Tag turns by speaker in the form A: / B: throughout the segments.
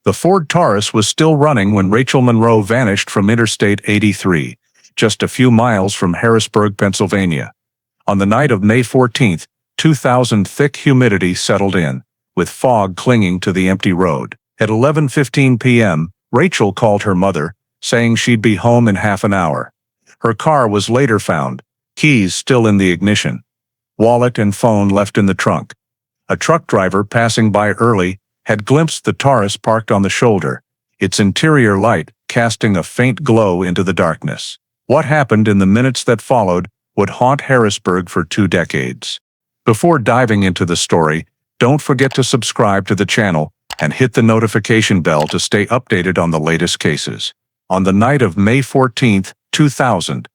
A: The Ford Taurus was still running when Rachel Monroe vanished from Interstate 83, just a few miles from Harrisburg, Pennsylvania. On the night of May 14, 2000, thick humidity settled in, with fog clinging to the empty road. At 11:15 p.m., Rachel called her mother, saying she'd be home in half an hour. Her car was later found, keys still in the ignition, wallet and phone left in the trunk. A truck driver passing by early had glimpsed the Taurus parked on the shoulder, its interior light casting a faint glow into the darkness. What happened in the minutes that followed would haunt Harrisburg for 2 decades. Before diving into the story, don't forget to subscribe to the channel and hit the notification bell to stay updated on the latest cases. On the night of May 14, 2000,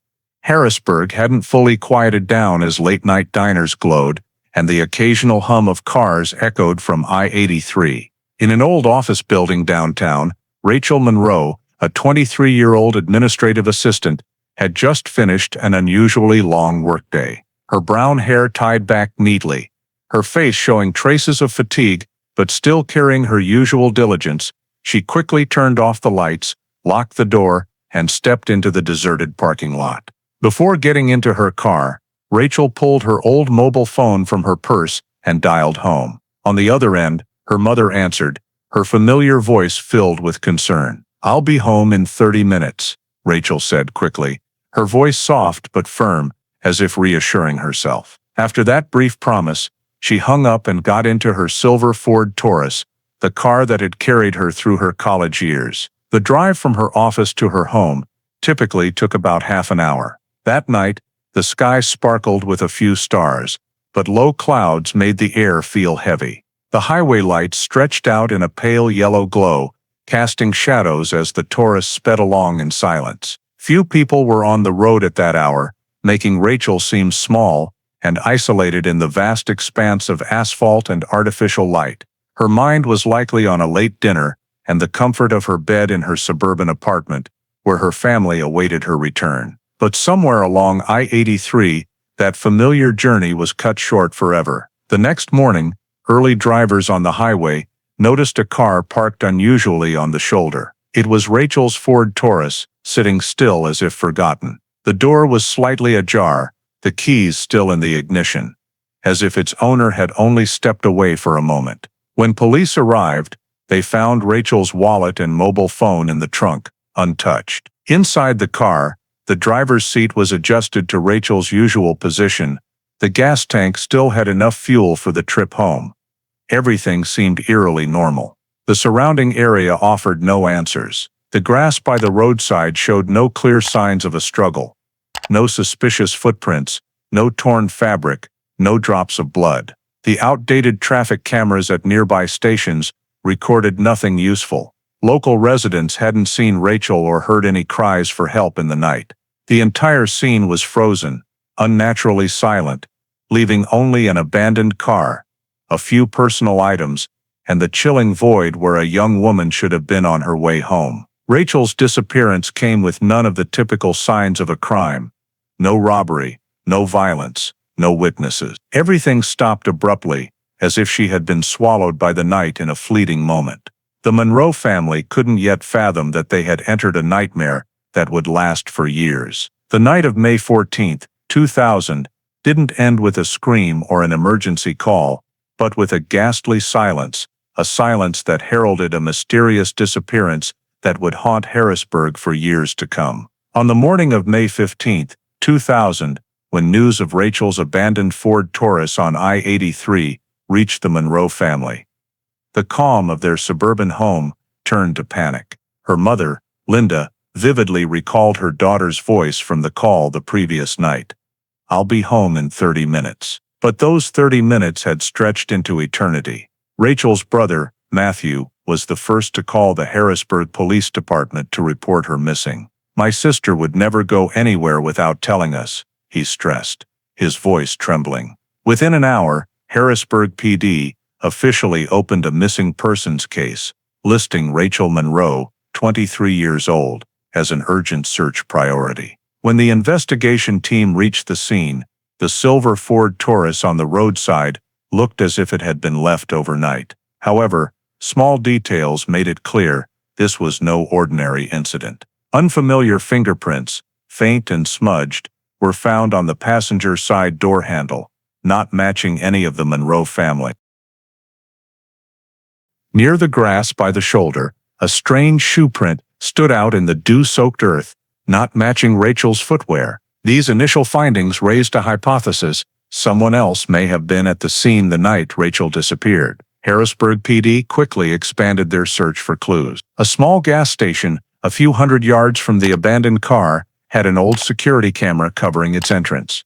A: Harrisburg hadn't fully quieted down as late-night diners glowed and the occasional hum of cars echoed from I-83. In an old office building downtown, Rachel Monroe, a 23-year-old administrative assistant, had just finished an unusually long workday. Her brown hair tied back neatly, her face showing traces of fatigue, but still carrying her usual diligence, she quickly turned off the lights, locked the door, and stepped into the deserted parking lot. Before getting into her car, Rachel pulled her old mobile phone from her purse and dialed home. On the other end, her mother answered, her familiar voice filled with concern. "I'll be home in 30 minutes, Rachel said quickly, her voice soft but firm, as if reassuring herself. After that brief promise, she hung up and got into her silver Ford Taurus, the car that had carried her through her college years. The drive from her office to her home typically took about half an hour. That night, the sky sparkled with a few stars, but low clouds made the air feel heavy. The highway lights stretched out in a pale yellow glow, casting shadows as the Taurus sped along in silence. Few people were on the road at that hour, making Rachel seem small and isolated in the vast expanse of asphalt and artificial light. Her mind was likely on a late dinner and the comfort of her bed in her suburban apartment, where her family awaited her return. But somewhere along I-83, that familiar journey was cut short forever. The next morning, early drivers on the highway noticed a car parked unusually on the shoulder. It was Rachel's Ford Taurus, sitting still as if forgotten. The door was slightly ajar, the keys still in the ignition, as if its owner had only stepped away for a moment. When police arrived, they found Rachel's wallet and mobile phone in the trunk, untouched. Inside the car, the driver's seat was adjusted to Rachel's usual position. The gas tank still had enough fuel for the trip home. Everything seemed eerily normal. The surrounding area offered no answers. The grass by the roadside showed no clear signs of a struggle. No suspicious footprints, no torn fabric, no drops of blood. The outdated traffic cameras at nearby stations recorded nothing useful. Local residents hadn't seen Rachel or heard any cries for help in the night. The entire scene was frozen, unnaturally silent, leaving only an abandoned car, a few personal items, and the chilling void where a young woman should have been on her way home. Rachel's disappearance came with none of the typical signs of a crime. No robbery, no violence, no witnesses. Everything stopped abruptly, as if she had been swallowed by the night in a fleeting moment. The Monroe family couldn't yet fathom that they had entered a nightmare that would last for years. The night of May 14, 2000, didn't end with a scream or an emergency call, but with a ghastly silence, a silence that heralded a mysterious disappearance that would haunt Harrisburg for years to come. On the morning of May 15, 2000, when news of Rachel's abandoned Ford Taurus on I-83 reached the Monroe family, the calm of their suburban home turned to panic. Her mother, Linda, vividly recalled her daughter's voice from the call the previous night. "I'll be home in 30 minutes. But those 30 minutes had stretched into eternity. Rachel's brother, Matthew, was the first to call the Harrisburg Police Department to report her missing. "My sister would never go anywhere without telling us," he stressed, his voice trembling. Within an hour, Harrisburg PD officially opened a missing persons case, listing Rachel Monroe, 23 years old, as an urgent search priority. When the investigation team reached the scene, the silver Ford Taurus on the roadside looked as if it had been left overnight. However, small details made it clear this was no ordinary incident. Unfamiliar fingerprints, faint and smudged, were found on the passenger side door handle, not matching any of the Monroe family. Near the grass by the shoulder, a strange shoe print stood out in the dew-soaked earth, not matching Rachel's footwear. These initial findings raised a hypothesis: someone else may have been at the scene the night Rachel disappeared. Harrisburg PD quickly expanded their search for clues. A small gas station, a few hundred yards from the abandoned car, had an old security camera covering its entrance.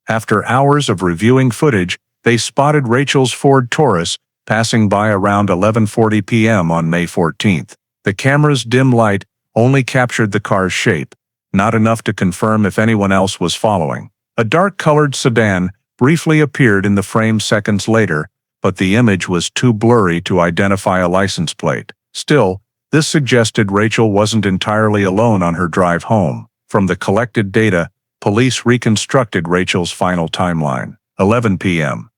A: After hours of reviewing footage, they spotted Rachel's Ford Taurus passing by around 11:40 p.m. on May 14th. The camera's dim light only captured the car's shape, not enough to confirm if anyone else was following. A dark-colored sedan briefly appeared in the frame seconds later, but the image was too blurry to identify a license plate. Still, this suggested Rachel wasn't entirely alone on her drive home. From the collected data, police reconstructed Rachel's final timeline. 11 p.m.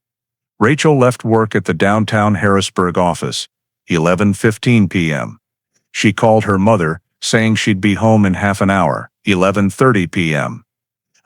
A: Rachel left work at the downtown Harrisburg office. 11:15 p.m. She called her mother, saying she'd be home in half an hour. 11:30 p.m.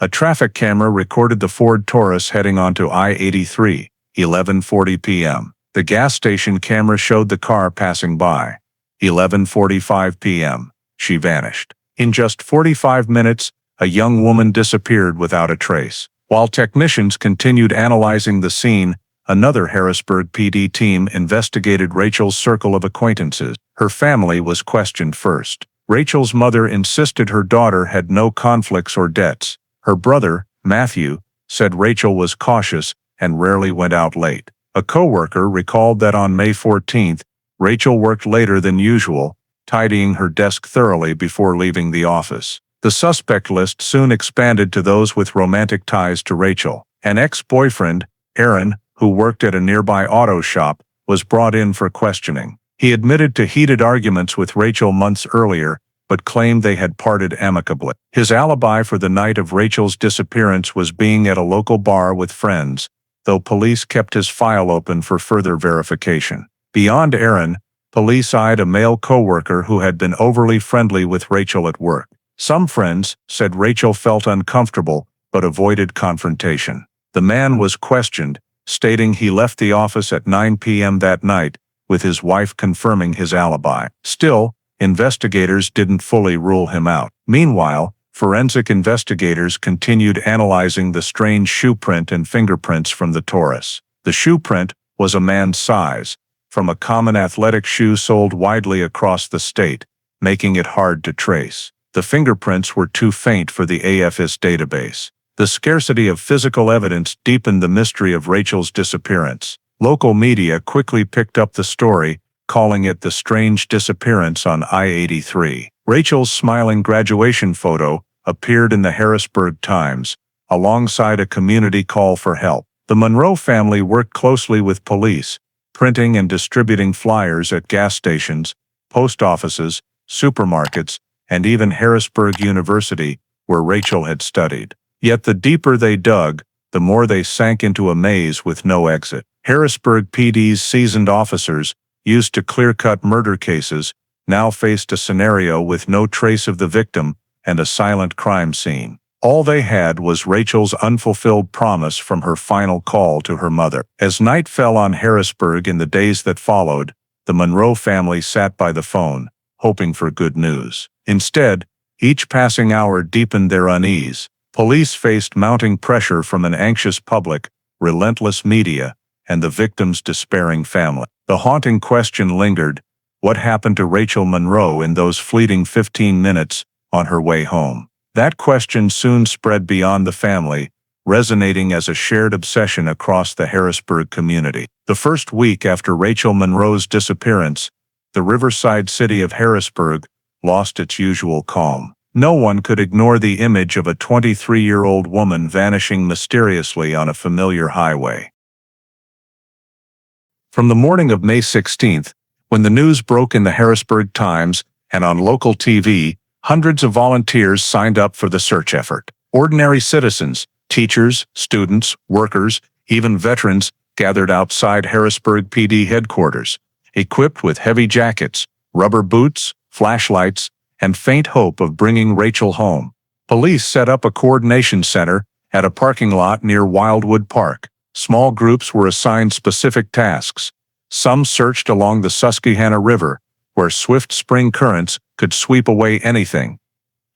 A: A traffic camera recorded the Ford Taurus heading onto I-83. 11:40 p.m. The gas station camera showed the car passing by. 11:45 p.m. She vanished. In just 45 minutes, a young woman disappeared without a trace. While technicians continued analyzing the scene, another Harrisburg PD team investigated Rachel's circle of acquaintances. Her family was questioned first. Rachel's mother insisted her daughter had no conflicts or debts. Her brother, Matthew, said Rachel was cautious and rarely went out late. A coworker recalled that on May 14th, Rachel worked later than usual, tidying her desk thoroughly before leaving the office. The suspect list soon expanded to those with romantic ties to Rachel. An ex-boyfriend, Aaron, who worked at a nearby auto shop, was brought in for questioning. He admitted to heated arguments with Rachel months earlier, but claimed they had parted amicably. His alibi for the night of Rachel's disappearance was being at a local bar with friends, though police kept his file open for further verification. Beyond Aaron, police eyed a male coworker who had been overly friendly with Rachel at work. Some friends said Rachel felt uncomfortable but avoided confrontation. The man was questioned, stating he left the office at 9 p.m. that night, with his wife confirming his alibi. Still, investigators didn't fully rule him out. Meanwhile, forensic investigators continued analyzing the strange shoe print and fingerprints from the Taurus. The shoe print was a man's size, from a common athletic shoe sold widely across the state, making it hard to trace. The fingerprints were too faint for the AFIS database. The scarcity of physical evidence deepened the mystery of Rachel's disappearance. Local media quickly picked up the story, calling it the strange disappearance on I-83. Rachel's smiling graduation photo appeared in the Harrisburg Times, alongside a community call for help. The Monroe family worked closely with police, printing and distributing flyers at gas stations, post offices, supermarkets, and even Harrisburg University, where Rachel had studied. Yet the deeper they dug, the more they sank into a maze with no exit. Harrisburg PD's seasoned officers, used to clear-cut murder cases, now faced a scenario with no trace of the victim and a silent crime scene. All they had was Rachel's unfulfilled promise from her final call to her mother. As night fell on Harrisburg in the days that followed, the Monroe family sat by the phone, hoping for good news. Instead, each passing hour deepened their unease. Police faced mounting pressure from an anxious public, relentless media, and the victim's despairing family. The haunting question lingered: what happened to Rachel Monroe in those fleeting 15 minutes on her way home? That question soon spread beyond the family, resonating as a shared obsession across the Harrisburg community. The first week after Rachel Monroe's disappearance, the riverside city of Harrisburg lost its usual calm. No one could ignore the image of a 23-year-old woman vanishing mysteriously on a familiar highway. From the morning of May 16th, when the news broke in the Harrisburg Times and on local TV, hundreds of volunteers signed up for the search effort. Ordinary citizens, teachers, students, workers, even veterans gathered outside Harrisburg PD headquarters, equipped with heavy jackets, rubber boots, flashlights, and faint hope of bringing Rachel home. Police set up a coordination center at a parking lot near Wildwood Park. Small groups were assigned specific tasks. Some searched along the Susquehanna River, where swift spring currents could sweep away anything.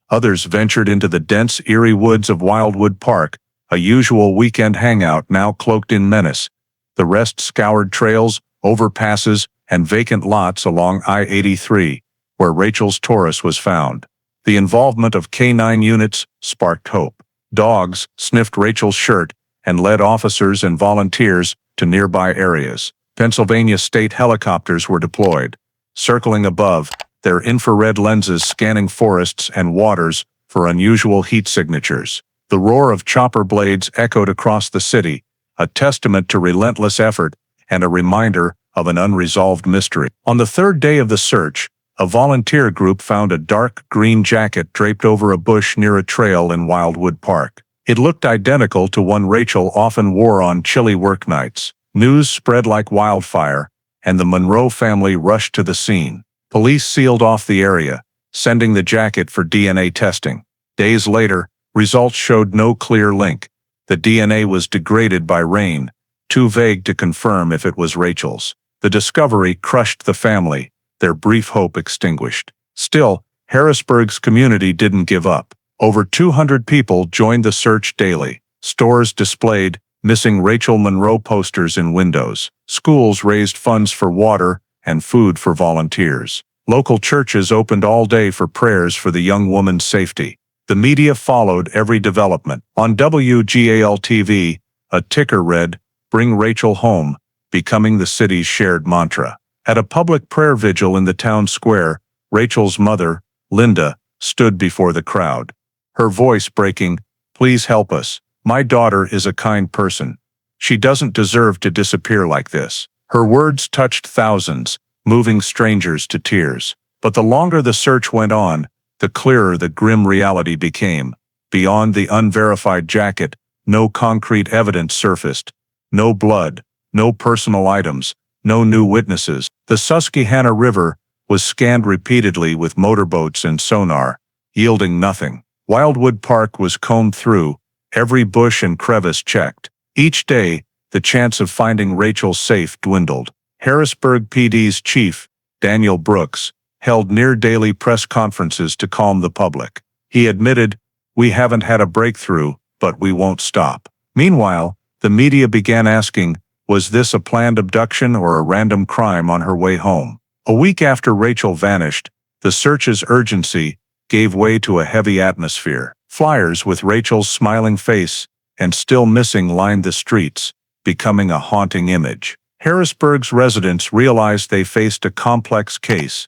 A: Others ventured into the dense, eerie woods of Wildwood Park, a usual weekend hangout now cloaked in menace. The rest scoured trails, overpasses, and vacant lots along I-83, where Rachel's Taurus was found. The involvement of K-9 units sparked hope. Dogs sniffed Rachel's shirt and led officers and volunteers to nearby areas. Pennsylvania state helicopters were deployed, circling above, their infrared lenses scanning forests and waters for unusual heat signatures. The roar of chopper blades echoed across the city, a testament to relentless effort and a reminder of an unresolved mystery. On the third day of the search, a volunteer group found a dark green jacket draped over a bush near a trail in Wildwood Park. It looked identical to one Rachel often wore on chilly work nights. News spread like wildfire, and the Monroe family rushed to the scene. Police sealed off the area, sending the jacket for DNA testing. Days later, results showed no clear link. The DNA was degraded by rain, too vague to confirm if it was Rachel's. The discovery crushed the family, their brief hope extinguished. Still, Harrisburg's community didn't give up. Over 200 people joined the search daily. Stores displayed missing Rachel Monroe posters in windows. Schools raised funds for water and food for volunteers. Local churches opened all day for prayers for the young woman's safety. The media followed every development. On WGAL-TV, a ticker read, "Bring Rachel home," becoming the city's shared mantra. At a public prayer vigil in the town square, Rachel's mother, Linda, stood before the crowd. Her voice breaking, "Please help us. My daughter is a kind person. She doesn't deserve to disappear like this." Her words touched thousands, moving strangers to tears. But the longer the search went on, the clearer the grim reality became. Beyond the unverified jacket, no concrete evidence surfaced. No blood, no personal items, no new witnesses. The Susquehanna River was scanned repeatedly with motorboats and sonar, yielding nothing. Wildwood Park was combed through, every bush and crevice checked. Each day, the chance of finding Rachel safe dwindled. Harrisburg PD's chief, Daniel Brooks, held near-daily press conferences to calm the public. He admitted, "We haven't had a breakthrough, but we won't stop." Meanwhile, the media began asking, was this a planned abduction or a random crime on her way home? A week after Rachel vanished, the search's urgency gave way to a heavy atmosphere. Flyers with Rachel's smiling face and still missing lined the streets, becoming a haunting image. Harrisburg's residents realized they faced a complex case,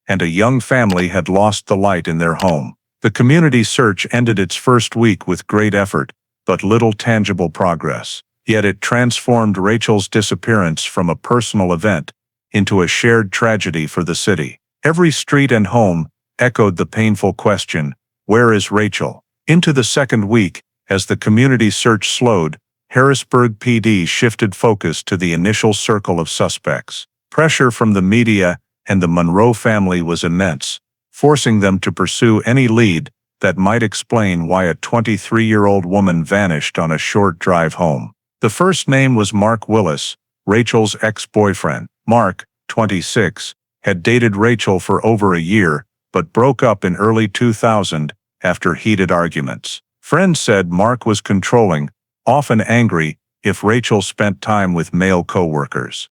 A: and a young family had lost the light in their home. The community search ended its first week with great effort, but little tangible progress. Yet it transformed Rachel's disappearance from a personal event into a shared tragedy for the city. Every street and home echoed the painful question, "Where is Rachel?" Into the second week, as the community search slowed, Harrisburg PD shifted focus to the initial circle of suspects. Pressure from the media and the Monroe family was immense, forcing them to pursue any lead that might explain why a 23-year-old woman vanished on a short drive home. The first name was Mark Willis, Rachel's ex-boyfriend. Mark, 26, had dated Rachel for over a year, but broke up in early 2000 after heated arguments. Friends said Mark was controlling, often angry if Rachel spent time with male co-workers.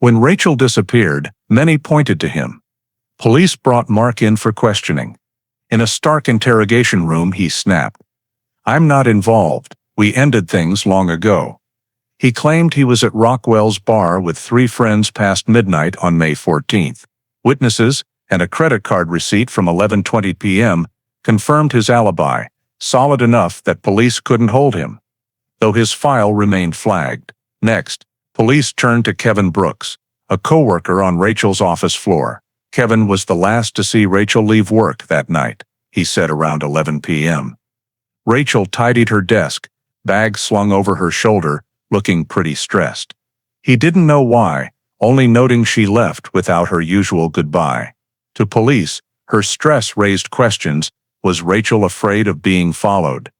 A: When Rachel disappeared, many pointed to him. Police brought Mark in for questioning. In a stark interrogation room, he snapped, "I'm not involved. We ended things long ago." He claimed he was at Rockwell's bar with 3 friends past midnight on May 14th. Witnesses and a credit card receipt from 11:20 p.m. confirmed his alibi, solid enough that police couldn't hold him, though his file remained flagged. Next, police turned to Kevin Brooks, a coworker on Rachel's office floor. Kevin was the last to see Rachel leave work that night, he said around 11 p.m. Rachel tidied her desk, bag slung over her shoulder, looking pretty stressed. He didn't know why, only noting she left without her usual goodbye. To police, her stress raised questions. Was Rachel afraid of being followed?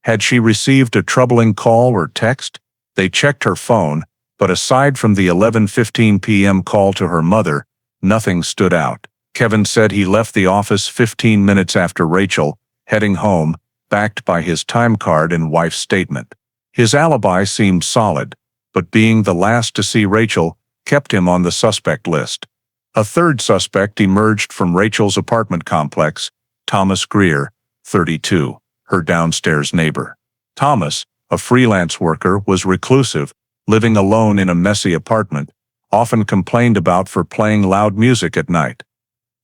A: Had she received a troubling call or text? They checked her phone, but aside from the 11:15 p.m. call to her mother, nothing stood out. Kevin said he left the office 15 minutes after Rachel, heading home, backed by his time card and wife's statement. His alibi seemed solid, but being the last to see Rachel kept him on the suspect list. A third suspect emerged from Rachel's apartment complex, Thomas Greer, 32, her downstairs neighbor. Thomas, a freelance worker, was reclusive, living alone in a messy apartment, often complained about for playing loud music at night.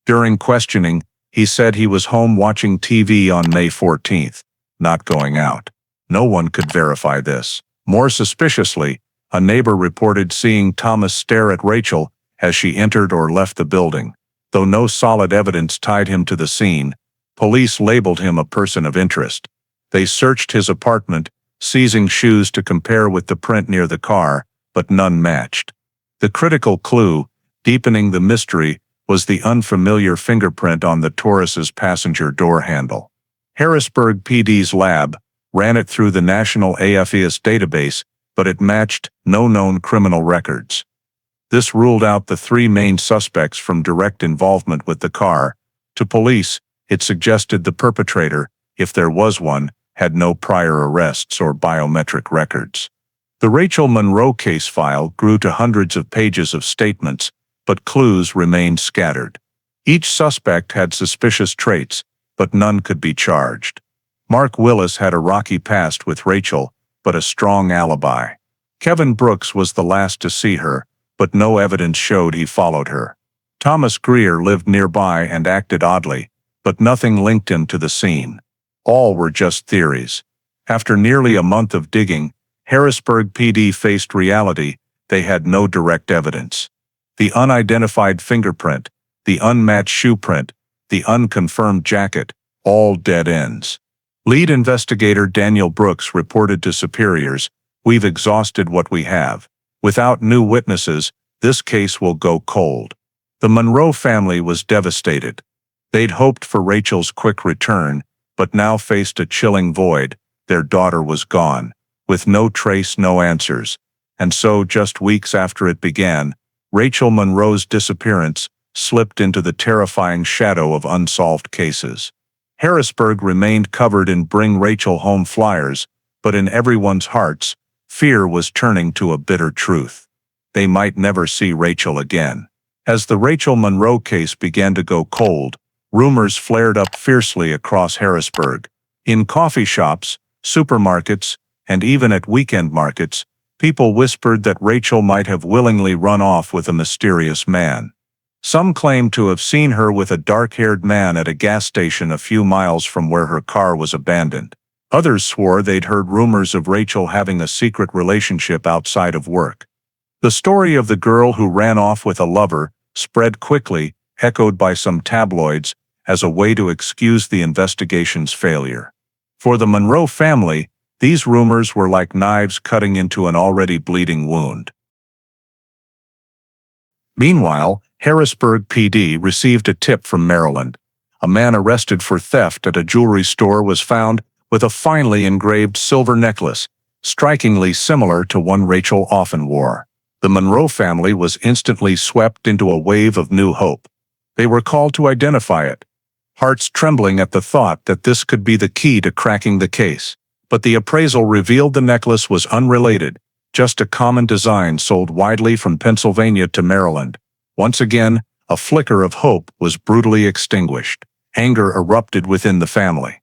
A: During questioning, he said he was home watching TV on May 14th, not going out. No one could verify this. More suspiciously, a neighbor reported seeing Thomas stare at Rachel as she entered or left the building. Though no solid evidence tied him to the scene, police labeled him a person of interest. They searched his apartment, seizing shoes to compare with the print near the car, but none matched. The critical clue, deepening the mystery, was the unfamiliar fingerprint on the Taurus's passenger door handle. Harrisburg PD's lab ran it through the National AFIS database, but it matched no known criminal records. This ruled out the three main suspects from direct involvement with the car. To police, it suggested the perpetrator, if there was one, had no prior arrests or biometric records. The Rachel Monroe case file grew to hundreds of pages of statements, but clues remained scattered. Each suspect had suspicious traits, but none could be charged. Mark Willis had a rocky past with Rachel, but a strong alibi. Kevin Brooks was the last to see her, but no evidence showed he followed her. Thomas Greer lived nearby and acted oddly, but nothing linked him to the scene. All were just theories. After nearly a month of digging, Harrisburg PD faced reality. They had no direct evidence. The unidentified fingerprint, the unmatched shoe print, the unconfirmed jacket, all dead ends. Lead investigator Daniel Brooks reported to superiors, "We've exhausted what we have. Without new witnesses, this case will go cold." The Monroe family was devastated. They'd hoped for Rachel's quick return, but now faced a chilling void. Their daughter was gone, with no trace, no answers. And so, just weeks after it began, Rachel Monroe's disappearance slipped into the terrifying shadow of unsolved cases. Harrisburg remained covered in Bring Rachel Home flyers, but in everyone's hearts, fear was turning to a bitter truth. They might never see Rachel again. As the Rachel Monroe case began to go cold, rumors flared up fiercely across Harrisburg. In coffee shops, supermarkets, and even at weekend markets, people whispered that Rachel might have willingly run off with a mysterious man. Some claimed to have seen her with a dark-haired man at a gas station a few miles from where her car was abandoned. Others swore they'd heard rumors of Rachel having a secret relationship outside of work. The story of the girl who ran off with a lover spread quickly, echoed by some tabloids, as a way to excuse the investigation's failure. For the Monroe family, these rumors were like knives cutting into an already bleeding wound. Meanwhile, Harrisburg PD received a tip from Maryland. A man arrested for theft at a jewelry store was found with a finely engraved silver necklace, strikingly similar to one Rachel often wore. The Monroe family was instantly swept into a wave of new hope. They were called to identify it, hearts trembling at the thought that this could be the key to cracking the case. But the appraisal revealed the necklace was unrelated, just a common design sold widely from Pennsylvania to Maryland. Once again, a flicker of hope was brutally extinguished. Anger erupted within the family.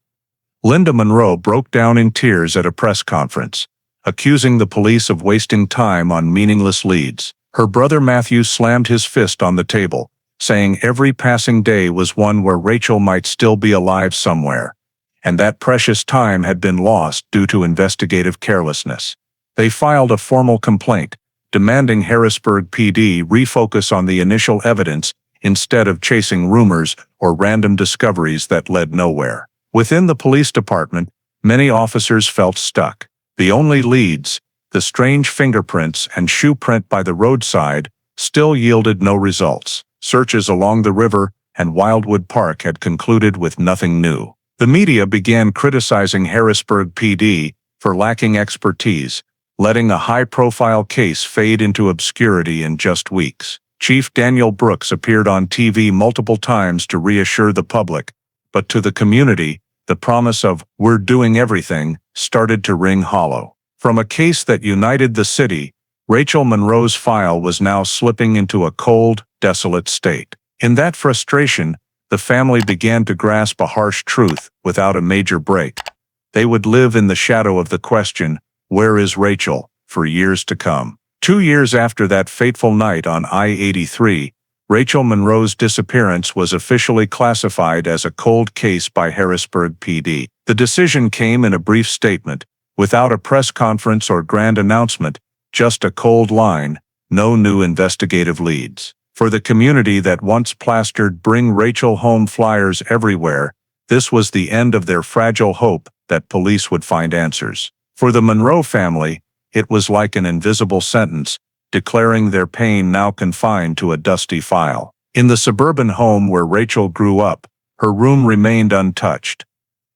A: Linda Monroe broke down in tears at a press conference, accusing the police of wasting time on meaningless leads. Her brother Matthew slammed his fist on the table, saying every passing day was one where Rachel might still be alive somewhere, and that precious time had been lost due to investigative carelessness. They filed a formal complaint, demanding Harrisburg PD refocus on the initial evidence instead of chasing rumors or random discoveries that led nowhere. Within the police department, many officers felt stuck. The only leads, the The strange fingerprints and shoe print by the roadside still yielded no results. Searches along the river and Wildwood Park had concluded with nothing new. The media began criticizing Harrisburg PD for lacking expertise, letting a high-profile case fade into obscurity in just weeks. Chief Daniel Brooks appeared on TV multiple times to reassure the public, but to the community, the promise of "we're doing everything" started to ring hollow. From a case that united the city, Rachel Monroe's file was now slipping into a cold, desolate state. In that frustration, the family began to grasp a harsh truth without a major break. They would live in the shadow of the question, "Where is Rachel?" for years to come. 2 years after that fateful night on I-83, Rachel Monroe's disappearance was officially classified as a cold case by Harrisburg PD. The decision came in a brief statement, without a press conference or grand announcement, just a cold line, no new investigative leads. For the community that once plastered "Bring Rachel Home" flyers everywhere, this was the end of their fragile hope that police would find answers. For the Monroe family, it was like an invisible sentence, declaring their pain now confined to a dusty file. In the suburban home where Rachel grew up, her room remained untouched.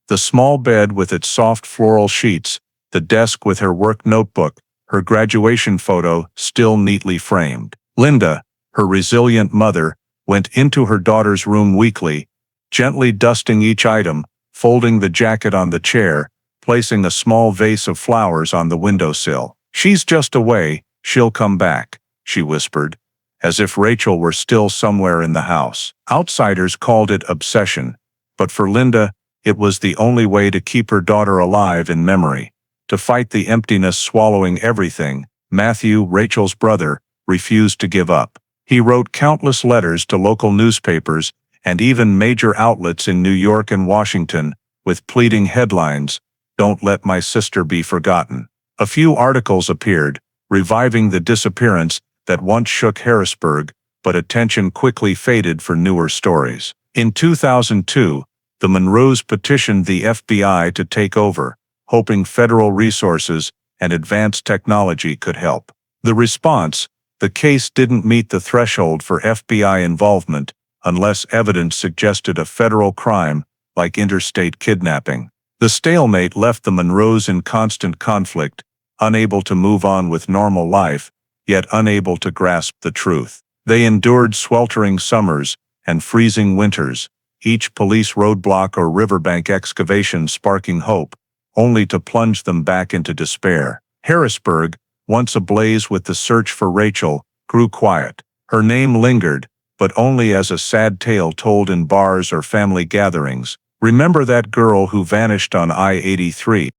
A: The small bed with its soft floral sheets, the desk with her work notebook, her graduation photo still neatly framed. Linda, her resilient mother, went into her daughter's room weekly, gently dusting each item, folding the jacket on the chair, placing a small vase of flowers on the windowsill. "She's just away, she'll come back," she whispered, as if Rachel were still somewhere in the house. Outsiders called it obsession, but for Linda, it was the only way to keep her daughter alive in memory. To fight the emptiness swallowing everything, Matthew, Rachel's brother, refused to give up. He wrote countless letters to local newspapers and even major outlets in New York and Washington, with pleading headlines, "Don't let my sister be forgotten." A few articles appeared, reviving the disappearance that once shook Harrisburg, but attention quickly faded for newer stories. In 2002, the Monroes petitioned the FBI to take over, hoping federal resources and advanced technology could help. The response: the case didn't meet the threshold for FBI involvement unless evidence suggested a federal crime like interstate kidnapping. The stalemate left the Monroes in constant conflict, unable to move on with normal life, yet unable to grasp the truth. They endured sweltering summers and freezing winters, each police roadblock or riverbank excavation sparking hope, only to plunge them back into despair. Harrisburg, once ablaze with the search for Rachel, grew quiet. Her name lingered, but only as a sad tale told in bars or family gatherings. "Remember that girl who vanished on I-83?"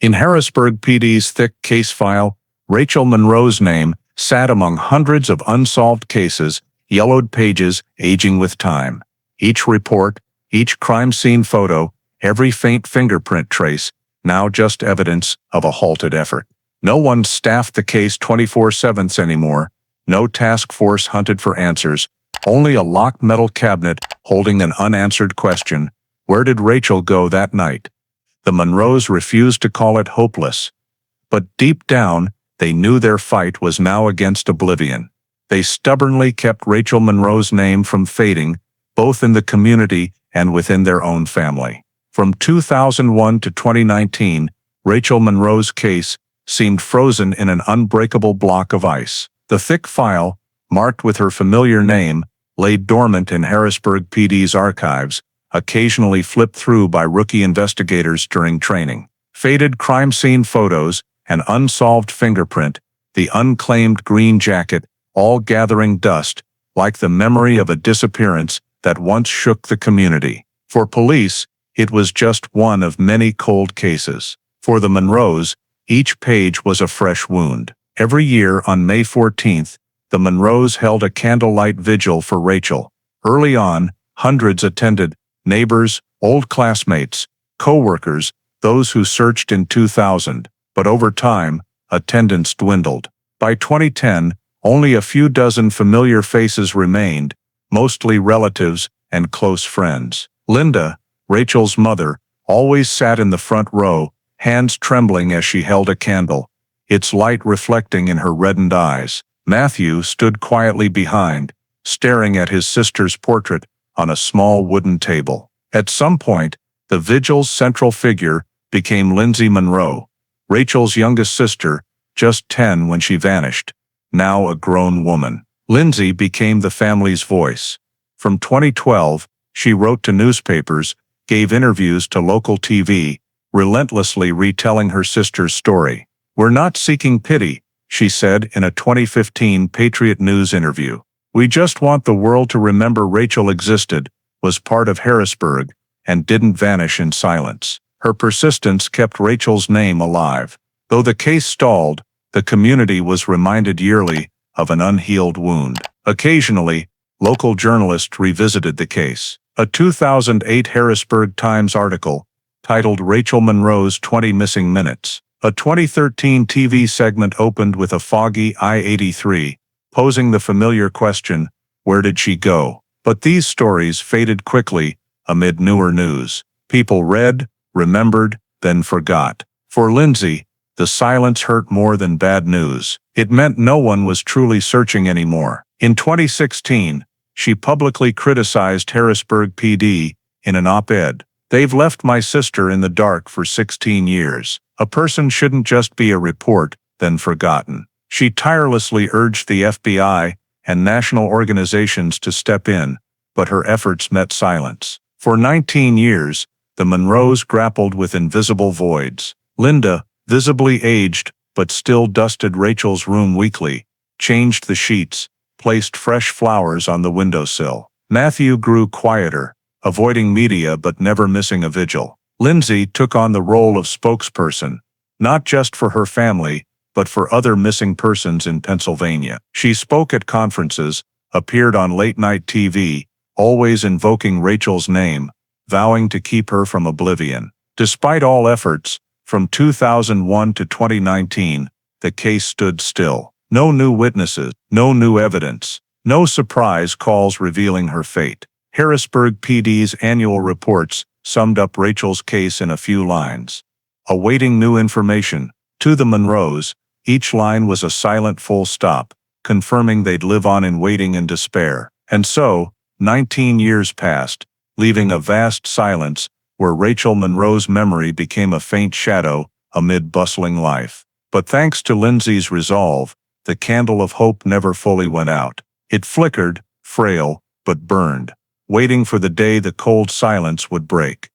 A: In Harrisburg PD's thick case file, Rachel Monroe's name sat among hundreds of unsolved cases, yellowed pages aging with time. Each report, each crime scene photo, every faint fingerprint trace, now just evidence of a halted effort. No one staffed the case 24/7 anymore, no task force hunted for answers, only a locked metal cabinet holding an unanswered question: where did Rachel go that night? The Monroes refused to call it hopeless, but deep down, they knew their fight was now against oblivion. They stubbornly kept Rachel Monroe's name from fading, both in the community and within their own family. From 2001 to 2019, Rachel Monroe's case seemed frozen in an unbreakable block of ice. The thick file, marked with her familiar name, lay dormant in Harrisburg PD's archives, occasionally flipped through by rookie investigators during training. Faded crime scene photos, an unsolved fingerprint, the unclaimed green jacket, all gathering dust, like the memory of a disappearance that once shook the community. For police, it was just one of many cold cases. For the Monroes, each page was a fresh wound. Every year on May 14th, the Monroes held a candlelight vigil for Rachel. Early on, hundreds attended: neighbors, old classmates, co-workers, those who searched in 2000. But over time, attendance dwindled. By 2010, only a few dozen familiar faces remained, mostly relatives and close friends. Linda, Rachel's mother, always sat in the front row, hands trembling as she held a candle, its light reflecting in her reddened eyes. Matthew stood quietly behind, staring at his sister's portrait on a small wooden table. At some point, the vigil's central figure became Lindsay Monroe, Rachel's youngest sister, just 10 when she vanished, now a grown woman. Lindsay became the family's voice. From 2012, she wrote to newspapers, gave interviews to local TV, relentlessly retelling her sister's story. "We're not seeking pity," she said in a 2015 Patriot News interview. "We just want the world to remember Rachel existed, was part of Harrisburg, and didn't vanish in silence." Her persistence kept Rachel's name alive. Though the case stalled, the community was reminded yearly of an unhealed wound. Occasionally, local journalists revisited the case. A 2008 Harrisburg Times article, titled "Rachel Monroe's 20 Missing Minutes." A 2013 TV segment opened with a foggy I-83, posing the familiar question, where did she go? But these stories faded quickly amid newer news. People read, remembered, then forgot. For Lindsay, the silence hurt more than bad news. It meant no one was truly searching anymore. In 2016, she publicly criticized Harrisburg PD in an op-ed. "They've left my sister in the dark for 16 years. A person shouldn't just be a report, then forgotten." She tirelessly urged the FBI and national organizations to step in, but her efforts met silence. For 19 years, the Monroes grappled with invisible voids. Linda, visibly aged, but still dusted Rachel's room weekly, changed the sheets, placed fresh flowers on the windowsill. Matthew grew quieter, avoiding media but never missing a vigil. Lindsay took on the role of spokesperson, not just for her family, but for other missing persons in Pennsylvania. She spoke at conferences, appeared on late-night TV, always invoking Rachel's name, vowing to keep her from oblivion. Despite all efforts, from 2001 to 2019, the case stood still. No new witnesses, no new evidence, no surprise calls revealing her fate. Harrisburg PD's annual reports summed up Rachel's case in a few lines. Awaiting new information. To the Monroes, each line was a silent full stop, confirming they'd live on in waiting and despair. And so, 19 years passed, leaving a vast silence where Rachel Monroe's memory became a faint shadow amid bustling life. But thanks to Lindsay's resolve, the candle of hope never fully went out. It flickered, frail, but burned, waiting for the day the cold silence would break.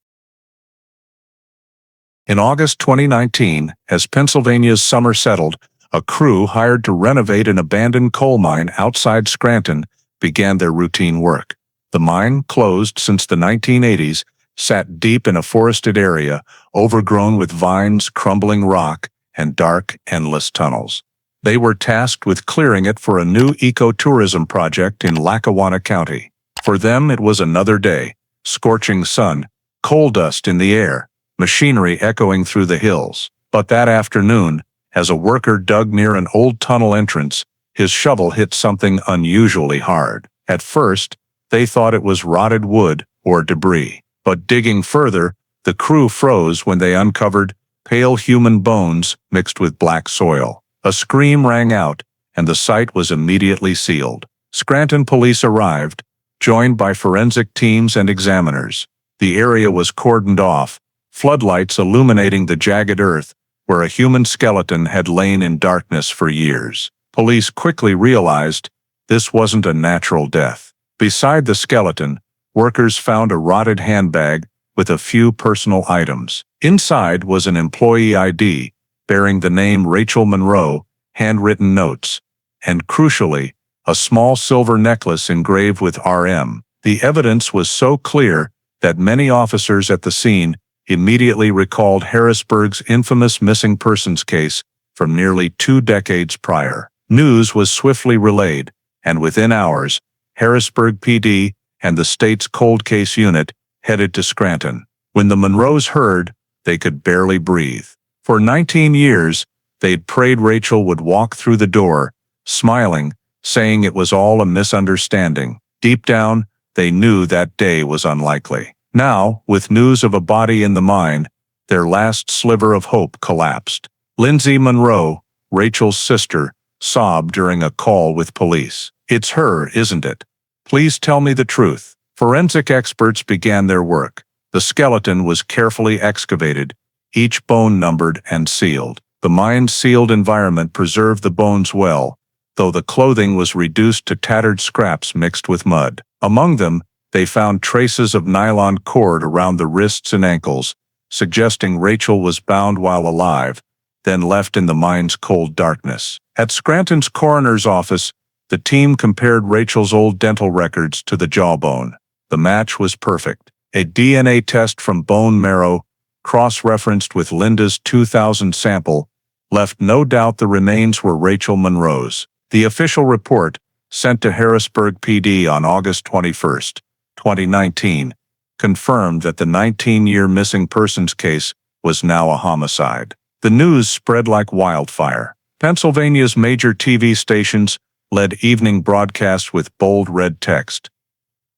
A: In August 2019, as Pennsylvania's summer settled, a crew hired to renovate an abandoned coal mine outside Scranton began their routine work. The mine, closed since the 1980s, sat deep in a forested area, overgrown with vines, crumbling rock, and dark, endless tunnels. They were tasked with clearing it for a new ecotourism project in Lackawanna County. For them, it was another day: scorching sun, coal dust in the air, machinery echoing through the hills. But that afternoon, as a worker dug near an old tunnel entrance, his shovel hit something unusually hard. At first, they thought it was rotted wood or debris. But digging further, the crew froze when they uncovered pale human bones mixed with black soil. A scream rang out, and the site was immediately sealed. Scranton police arrived, joined by forensic teams and examiners. The area was cordoned off, floodlights illuminating the jagged earth where a human skeleton had lain in darkness for years. Police quickly realized this wasn't a natural death. Beside the skeleton, workers found a rotted handbag with a few personal items. Inside was an employee ID bearing the name Rachel Monroe, handwritten notes, and crucially, a small silver necklace engraved with RM. The evidence was so clear that many officers at the scene immediately recalled Harrisburg's infamous missing persons case from nearly 2 decades prior. News was swiftly relayed, and within hours, Harrisburg PD and the state's cold case unit headed to Scranton. When the Monroes heard, they could barely breathe. For 19 years, they'd prayed Rachel would walk through the door, smiling, saying it was all a misunderstanding. Deep down, they knew that day was unlikely. Now, with news of a body in the mine, Their last sliver of hope collapsed. Lindsay Monroe, Rachel's sister, sobbed during a call with police. "It's her, isn't it? Please tell me the truth." Forensic experts began their work. The skeleton was carefully excavated, each bone numbered and sealed. The mine's sealed environment preserved the bones well, though the clothing was reduced to tattered scraps mixed with mud. Among them, they found traces of nylon cord around the wrists and ankles, suggesting Rachel was bound while alive, then left in the mine's cold darkness. At Scranton's coroner's office, the team compared Rachel's old dental records to the jawbone. The match was perfect. A DNA test from bone marrow, cross-referenced with Linda's 2000 sample, left no doubt the remains were Rachel Monroe's. The official report, sent to Harrisburg PD on August 21, 2019, confirmed that the 19-year missing persons case was now a homicide. The news spread like wildfire. Pennsylvania's major TV stations led evening broadcasts with bold red text.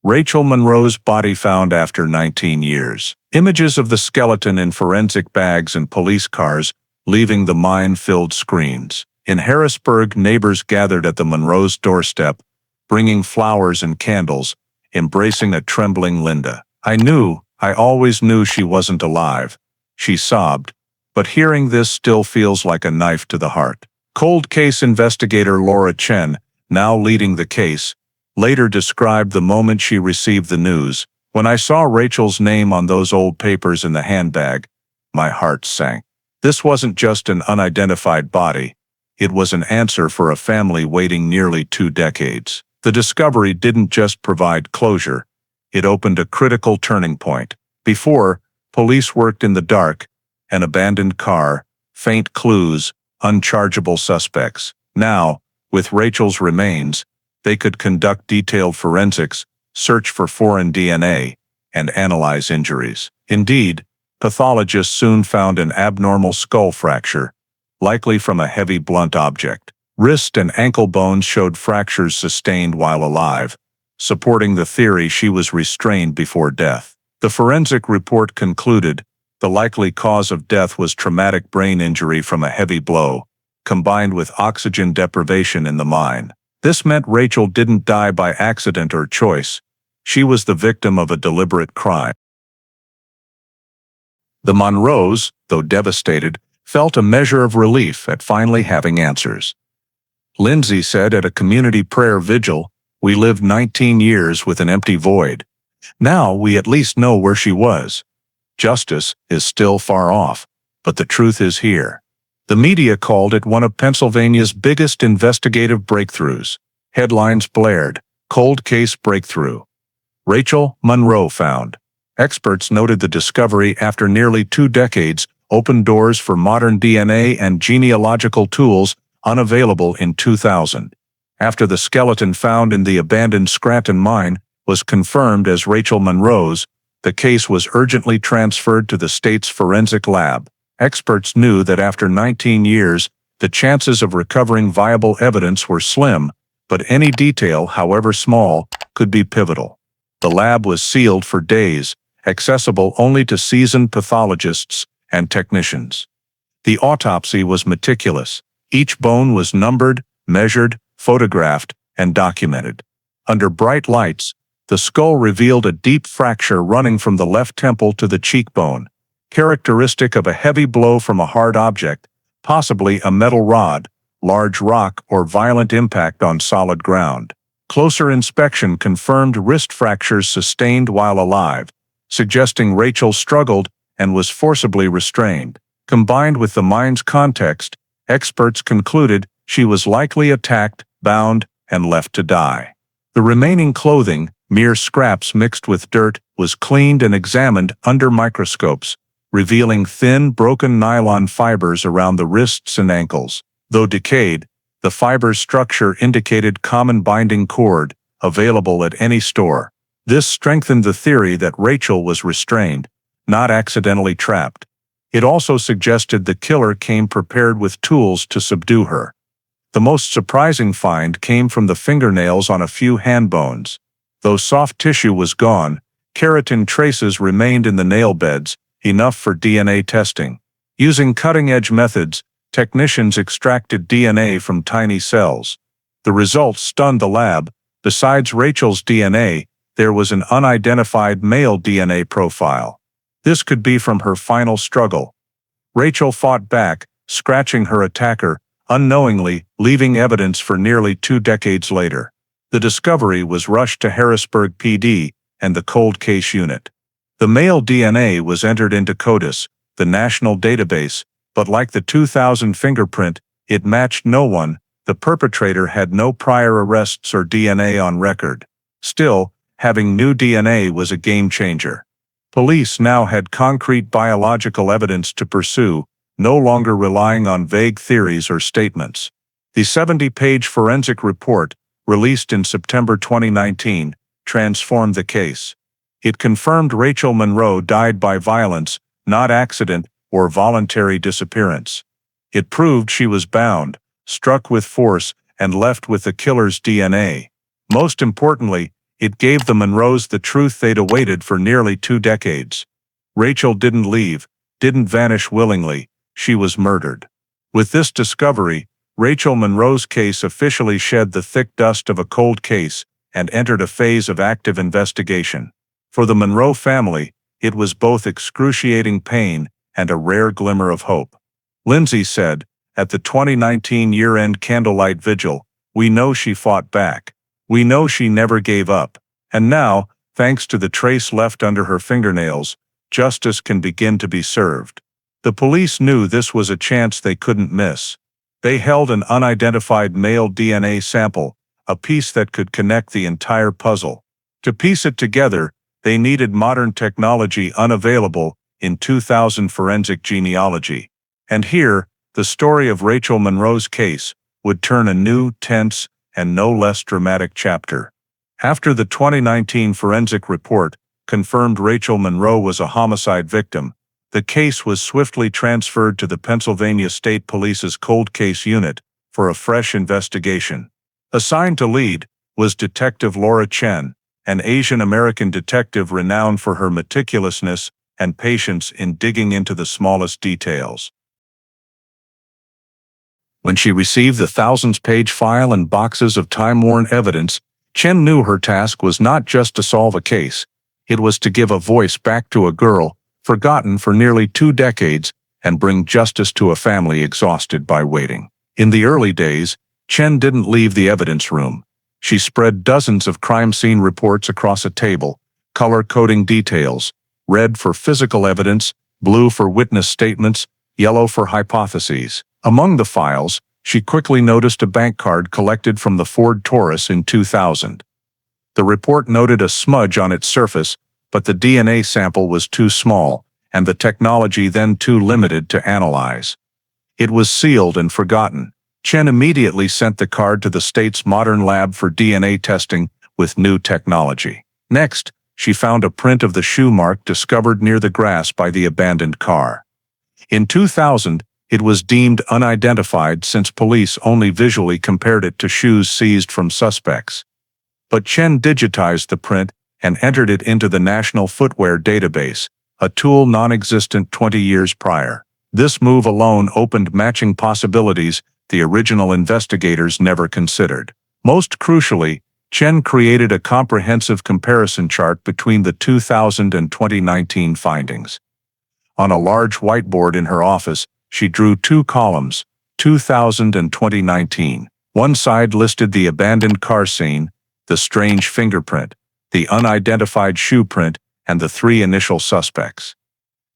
A: Rachel Monroe's body found after 19 years. Images of the skeleton in forensic bags and police cars leaving the mine-filled screens. In Harrisburg, neighbors gathered at the Monroe's doorstep, bringing flowers and candles, embracing a trembling Linda. I always knew she wasn't alive," she sobbed, "but hearing this still feels like a knife to the heart." Cold case investigator Laura Chen, now leading the case, later described the moment she received the news. "When I saw Rachel's name on those old papers in the handbag, my heart sank. This wasn't just an unidentified body. It was an answer for a family waiting nearly 2 decades. The discovery didn't just provide closure. It opened a critical turning point. Before, police worked in the dark, an abandoned car, faint clues, unchargeable suspects. Now, with Rachel's remains, they could conduct detailed forensics, search for foreign DNA, and analyze injuries. Indeed, pathologists soon found an abnormal skull fracture, likely from a heavy blunt object. Wrist and ankle bones showed fractures sustained while alive, supporting the theory she was restrained before death. The forensic report concluded the likely cause of death was traumatic brain injury from a heavy blow, combined with oxygen deprivation in the mine. This meant Rachel didn't die by accident or choice. She was the victim of a deliberate crime. The Monroes, though devastated, felt a measure of relief at finally having answers. Lindsay said at a community prayer vigil, "We lived 19 years with an empty void. Now we at least know where she was. Justice is still far off, but the truth is here." The media called it one of Pennsylvania's biggest investigative breakthroughs. Headlines blared, "Cold case breakthrough. Rachel Monroe found." Experts noted the discovery after nearly 2 decades opened doors for modern DNA and genealogical tools unavailable in 2000. After the skeleton found in the abandoned Scranton mine was confirmed as Rachel Monroe's, the case was urgently transferred to the state's forensic lab. Experts knew that after 19 years, the chances of recovering viable evidence were slim, but any detail, however small, could be pivotal. The lab was sealed for days, accessible only to seasoned pathologists and technicians. The autopsy was meticulous. Each bone was numbered, measured, photographed, and documented. Under bright lights, the skull revealed a deep fracture running from the left temple to the cheekbone, characteristic of a heavy blow from a hard object, possibly a metal rod, large rock, or violent impact on solid ground. Closer inspection confirmed wrist fractures sustained while alive, suggesting Rachel struggled and was forcibly restrained. Combined with the mine's context, experts concluded she was likely attacked, bound, and left to die. The remaining clothing, mere scraps mixed with dirt, was cleaned and examined under microscopes, revealing thin, broken nylon fibers around the wrists and ankles. Though decayed, the fiber's structure indicated common binding cord, available at any store. This strengthened the theory that Rachel was restrained, not accidentally trapped. It also suggested the killer came prepared with tools to subdue her. The most surprising find came from the fingernails on a few hand bones. Though soft tissue was gone, keratin traces remained in the nail beds, enough for DNA testing. Using cutting-edge methods, technicians extracted DNA from tiny cells. The results stunned the lab. Besides Rachel's DNA, there was an unidentified male DNA profile. This could be from her final struggle. Rachel fought back, scratching her attacker, unknowingly leaving evidence for nearly 2 decades later. The discovery was rushed to Harrisburg PD and the cold case unit. The male DNA was entered into CODIS, the national database, but like the 2000 fingerprint, it matched no one. The perpetrator had no prior arrests or DNA on record. Still, having new DNA was a game changer. Police now had concrete biological evidence to pursue, no longer relying on vague theories or statements. The 70-page forensic report, released in September 2019, transformed the case. It confirmed Rachel Monroe died by violence, not accident or voluntary disappearance. It proved she was bound, struck with force, and left with the killer's DNA. Most importantly, it gave the Monroes the truth they'd awaited for nearly 2 decades. Rachel didn't leave, didn't vanish willingly, she was murdered. With this discovery, Rachel Monroe's case officially shed the thick dust of a cold case and entered a phase of active investigation. For the Monroe family, it was both excruciating pain and a rare glimmer of hope. Lindsay said, at the 2019 year-end candlelight vigil, "We know she fought back. We know she never gave up. And now, thanks to the trace left under her fingernails, justice can begin to be served." The police knew this was a chance they couldn't miss. They held an unidentified male DNA sample, a piece that could connect the entire puzzle. To piece it together, they needed modern technology unavailable in 2000 forensic genealogy. And here, the story of Rachel Monroe's case would turn a new, tense, and no less dramatic chapter. After the 2019 forensic report confirmed Rachel Monroe was a homicide victim, the case was swiftly transferred to the Pennsylvania State Police's Cold Case Unit for a fresh investigation. Assigned to lead was Detective Laura Chen, an Asian-American detective renowned for her meticulousness and patience in digging into the smallest details. When she received the thousands-page file and boxes of time-worn evidence, Chen knew her task was not just to solve a case. It was to give a voice back to a girl, forgotten for nearly 2 decades, and bring justice to a family exhausted by waiting. In the early days, Chen didn't leave the evidence room. She spread dozens of crime scene reports across a table, color-coding details, red for physical evidence, blue for witness statements, yellow for hypotheses. Among the files, she quickly noticed a bank card collected from the Ford Taurus in 2000. The report noted a smudge on its surface, but the DNA sample was too small, and the technology then too limited to analyze. It was sealed and forgotten. Chen immediately sent the card to the state's modern lab for DNA testing with new technology. Next, she found a print of the shoe mark discovered near the grass by the abandoned car. In 2000, it was deemed unidentified since police only visually compared it to shoes seized from suspects. But Chen digitized the print and entered it into the National Footwear Database, a tool non-existent 20 years prior. This move alone opened matching possibilities the original investigators never considered. Most crucially, Chen created a comprehensive comparison chart between the 2000 and 2019 findings. On a large whiteboard in her office, she drew 2 columns, 2000 and 2019. One side listed the abandoned car scene, the strange fingerprint, the unidentified shoe print, and the 3 initial suspects.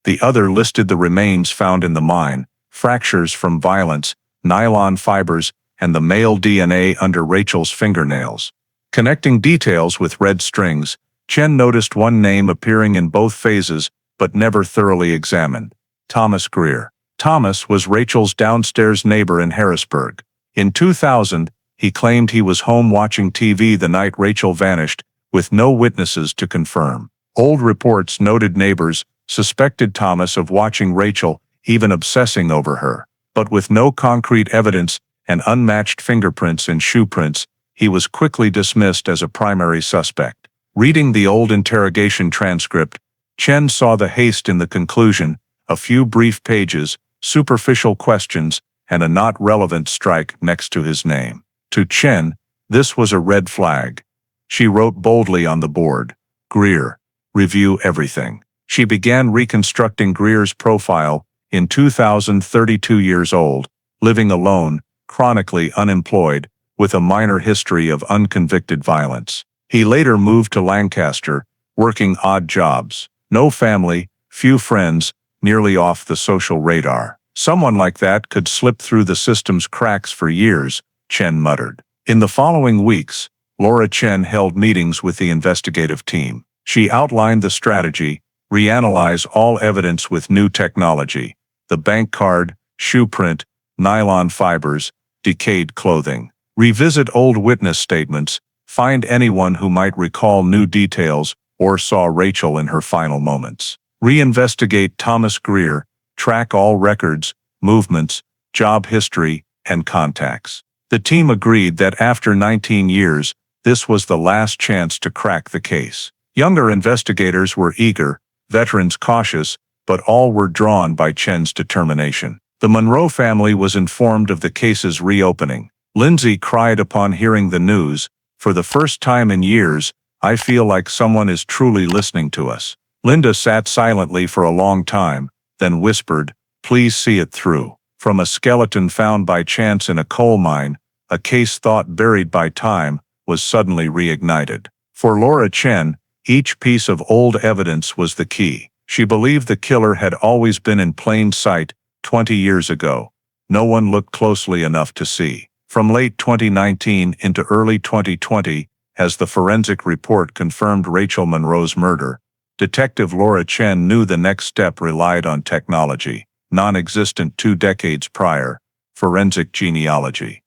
A: The other listed the remains found in the mine, fractures from violence, nylon fibers, and the male DNA under Rachel's fingernails. Connecting details with red strings, Chen noticed one name appearing in both phases, but never thoroughly examined: Thomas Greer. Thomas was Rachel's downstairs neighbor in Harrisburg. In 2000, he claimed he was home watching TV the night Rachel vanished, with no witnesses to confirm. Old reports noted neighbors suspected Thomas of watching Rachel, even obsessing over her. But with no concrete evidence and unmatched fingerprints and shoe prints, he was quickly dismissed as a primary suspect. Reading the old interrogation transcript, Chen saw the haste in the conclusion, a few brief pages, superficial questions, and a not relevant strike next to his name. To Chen, this was a red flag. She wrote boldly on the board, "Greer. Review everything." She began reconstructing Greer's profile. In 2032 years old, living alone, chronically unemployed, with a minor history of unconvicted violence. He later moved to Lancaster, working odd jobs. No family, few friends, nearly off the social radar. Someone like that could slip through the system's cracks for years, Chen muttered. In the following weeks, Laura Chen held meetings with the investigative team. She outlined the strategy, reanalyze all evidence with new technology, the bank card, shoe print, nylon fibers, decayed clothing. Revisit old witness statements, find anyone who might recall new details or saw Rachel in her final moments. Reinvestigate Thomas Greer, track all records, movements, job history, and contacts. The team agreed that after 19 years, this was the last chance to crack the case. Younger investigators were eager, veterans cautious, but all were drawn by Chen's determination. The Monroe family was informed of the case's reopening. Lindsay cried upon hearing the news, "For the first time in years, I feel like someone is truly listening to us." Linda sat silently for a long time, then whispered, "Please see it through." From a skeleton found by chance in a coal mine, a case thought buried by time was suddenly reignited. For Laura Chen, each piece of old evidence was the key. She believed the killer had always been in plain sight 20 years ago. No one looked closely enough to see. From late 2019 into early 2020, as the forensic report confirmed Rachel Monroe's murder, Detective Laura Chen knew the next step relied on technology, non-existent 2 decades prior, forensic genealogy.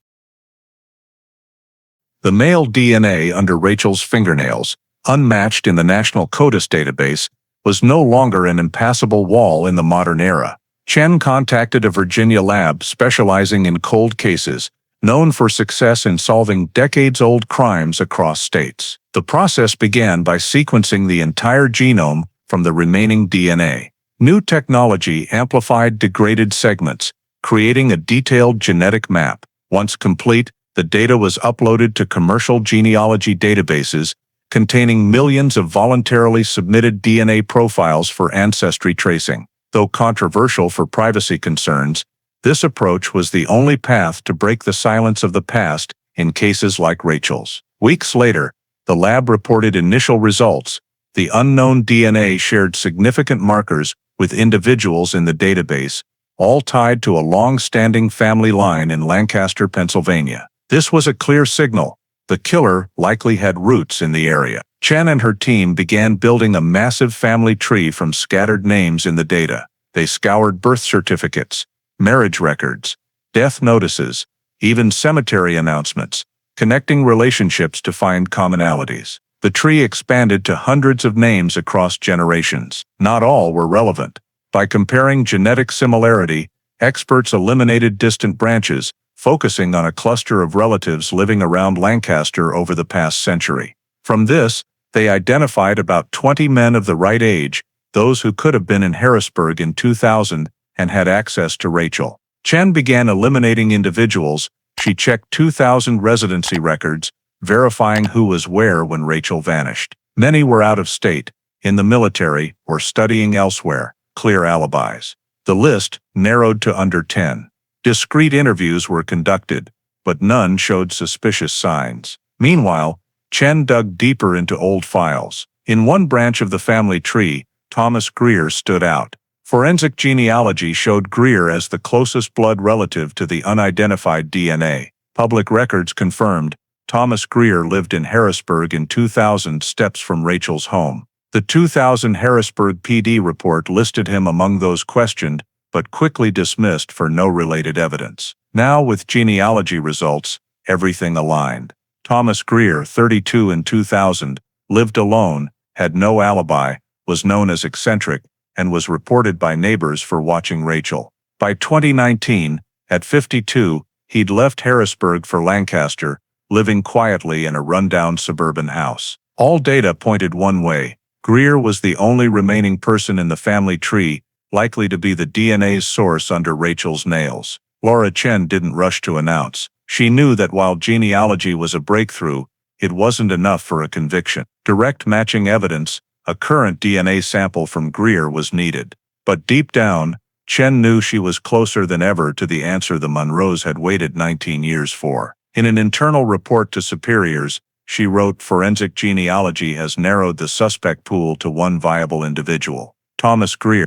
A: The male DNA under Rachel's fingernails, unmatched in the National CODIS database, was no longer an impassable wall in the modern era. Chen contacted a Virginia lab specializing in cold cases, known for success in solving decades-old crimes across states. The process began by sequencing the entire genome from the remaining DNA. New technology amplified degraded segments, creating a detailed genetic map. Once complete, the data was uploaded to commercial genealogy databases, containing millions of voluntarily submitted DNA profiles for ancestry tracing. Though controversial for privacy concerns, this approach was the only path to break the silence of the past in cases like Rachel's. Weeks later, the lab reported initial results. The unknown DNA shared significant markers with individuals in the database, all tied to a long-standing family line in Lancaster, Pennsylvania. This was a clear signal. The killer likely had roots in the area. Chen and her team began building a massive family tree from scattered names in the data. They scoured birth certificates, marriage records, death notices, even cemetery announcements, connecting relationships to find commonalities. The tree expanded to hundreds of names across generations. Not all were relevant. By comparing genetic similarity, experts eliminated distant branches, focusing on a cluster of relatives living around Lancaster over the past century. From this, they identified about 20 men of the right age, those who could have been in Harrisburg in 2000 and had access to Rachel. Chen began eliminating individuals. She checked 2,000 residency records, verifying who was where when Rachel vanished. Many were out of state, in the military, or studying elsewhere. Clear alibis. The list narrowed to under 10. Discreet interviews were conducted, but none showed suspicious signs. Meanwhile, Chen dug deeper into old files. In one branch of the family tree, Thomas Greer stood out. Forensic genealogy showed Greer as the closest blood relative to the unidentified DNA. Public records confirmed Thomas Greer lived in Harrisburg in 2000, steps from Rachel's home. The 2000 Harrisburg PD report listed him among those questioned, but quickly dismissed for no related evidence. Now, with genealogy results, everything aligned. Thomas Greer, 32 in 2000, lived alone, had no alibi, was known as eccentric, and was reported by neighbors for watching Rachel. By 2019, at 52, he'd left Harrisburg for Lancaster, living quietly in a rundown suburban house. All data pointed one way: Greer was the only remaining person in the family tree likely to be the DNA's source under Rachel's nails. Laura Chen didn't rush to announce. She knew that while genealogy was a breakthrough, it wasn't enough for a conviction. Direct matching evidence, a current DNA sample from Greer, was needed. But deep down, Chen knew she was closer than ever to the answer the Monroes had waited 19 years for. In an internal report to superiors, she wrote, "Forensic genealogy has narrowed the suspect pool to one viable individual, Thomas Greer.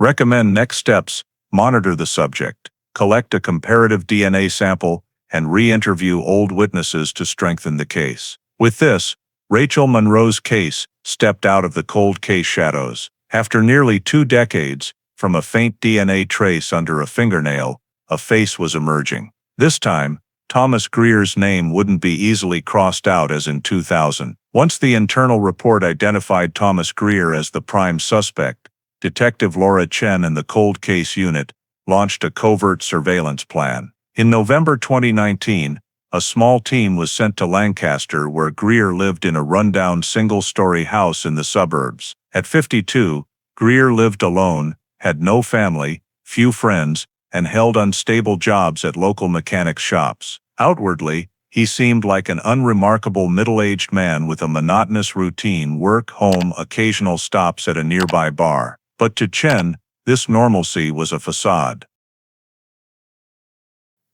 A: Recommend next steps: monitor the subject, collect a comparative DNA sample, and re-interview old witnesses to strengthen the case." With this, Rachel Monroe's case stepped out of the cold case shadows. After nearly 2 decades, from a faint DNA trace under a fingernail, a face was emerging. This time, Thomas Greer's name wouldn't be easily crossed out as in 2000. Once the internal report identified Thomas Greer as the prime suspect, Detective Laura Chen and the cold case unit launched a covert surveillance plan. In November 2019, a small team was sent to Lancaster, where Greer lived in a rundown single-story house in the suburbs. At 52, Greer lived alone, had no family, few friends, and held unstable jobs at local mechanic shops. Outwardly, he seemed like an unremarkable middle-aged man with a monotonous routine: work, home, occasional stops at a nearby bar. But to Chen, this normalcy was a facade.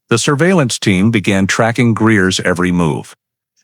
A: The surveillance team began tracking Greer's every move.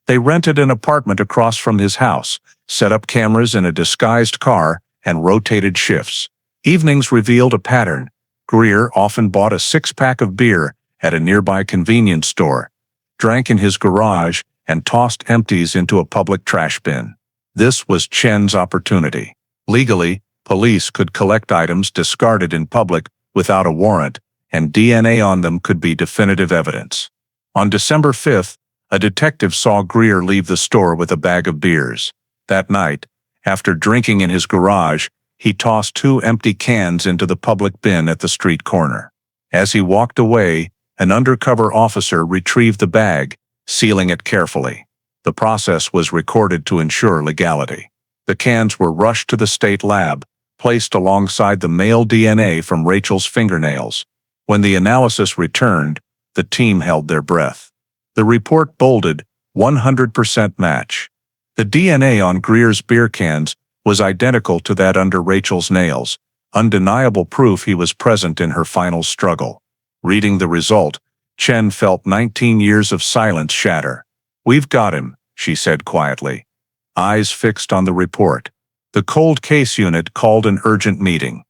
A: They rented an apartment across from his house, set up cameras in a disguised car, and rotated shifts. Evenings revealed a pattern. Greer often bought a 6-pack of beer at a nearby convenience store, drank in his garage, and tossed empties into a public trash bin. This was Chen's opportunity. Legally, police could collect items discarded in public without a warrant, and DNA on them could be definitive evidence. On December 5th, a detective saw Greer leave the store with a bag of beers. That night, after drinking in his garage, he tossed 2 empty cans into the public bin at the street corner. As he walked away, an undercover officer retrieved the bag, sealing it carefully. The process was recorded to ensure legality. The cans were rushed to the state lab, placed alongside the male DNA from Rachel's fingernails. When the analysis returned, the team held their breath. The report bolded, 100% match. The DNA on Greer's beer cans was identical to that under Rachel's nails, undeniable proof he was present in her final struggle. Reading the result, Chen felt 19 years of silence shatter. "We've got him," she said quietly, eyes fixed on the report. The cold case unit called an urgent meeting.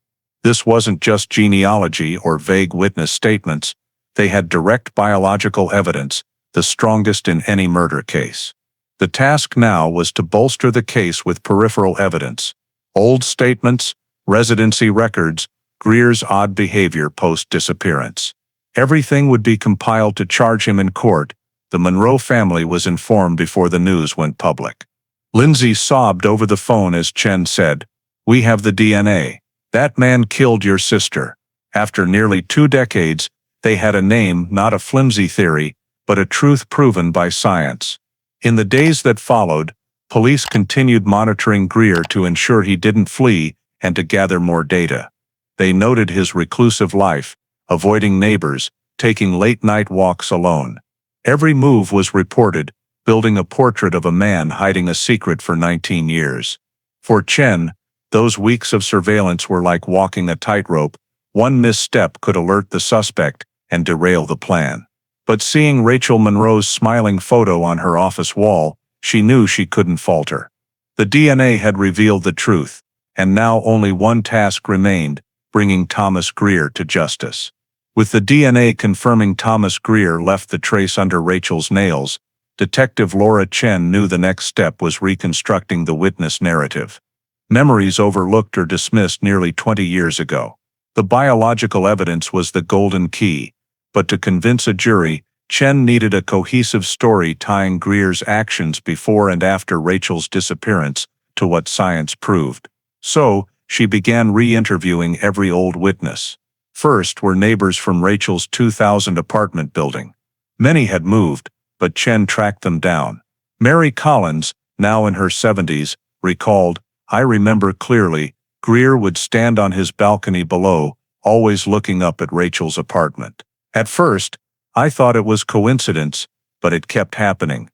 A: This wasn't just genealogy or vague witness statements. They had direct biological evidence, the strongest in any murder case. The task now was to bolster the case with peripheral evidence: old statements, residency records, Greer's odd behavior post-disappearance. Everything would be compiled to charge him in court. The Monroe family was informed before the news went public. Lindsay sobbed over the phone as Chen said, "We have the DNA. That man killed your sister." After nearly 2 decades, they had a name, not a flimsy theory, but a truth proven by science. In the days that followed, police continued monitoring Greer to ensure he didn't flee and to gather more data. They noted his reclusive life, avoiding neighbors, taking late-night walks alone. Every move was reported, building a portrait of a man hiding a secret for 19 years. For Chen, those weeks of surveillance were like walking a tightrope. One misstep could alert the suspect and derail the plan. But seeing Rachel Monroe's smiling photo on her office wall, she knew she couldn't falter. The DNA had revealed the truth, and now only one task remained: bringing Thomas Greer to justice. With the DNA confirming Thomas Greer left the trace under Rachel's nails, Detective Laura Chen knew the next step was reconstructing the witness narrative. Memories overlooked or dismissed nearly 20 years ago. The biological evidence was the golden key, but to convince a jury, Chen needed a cohesive story tying Greer's actions before and after Rachel's disappearance to what science proved. So, she began re-interviewing every old witness. First were neighbors from Rachel's 2000 apartment building. Many had moved, but Chen tracked them down. Mary Collins, now in her 70s, recalled, I remember clearly, Greer would stand on his balcony below, always looking up at Rachel's apartment. At first, I thought it was coincidence, but it kept happening.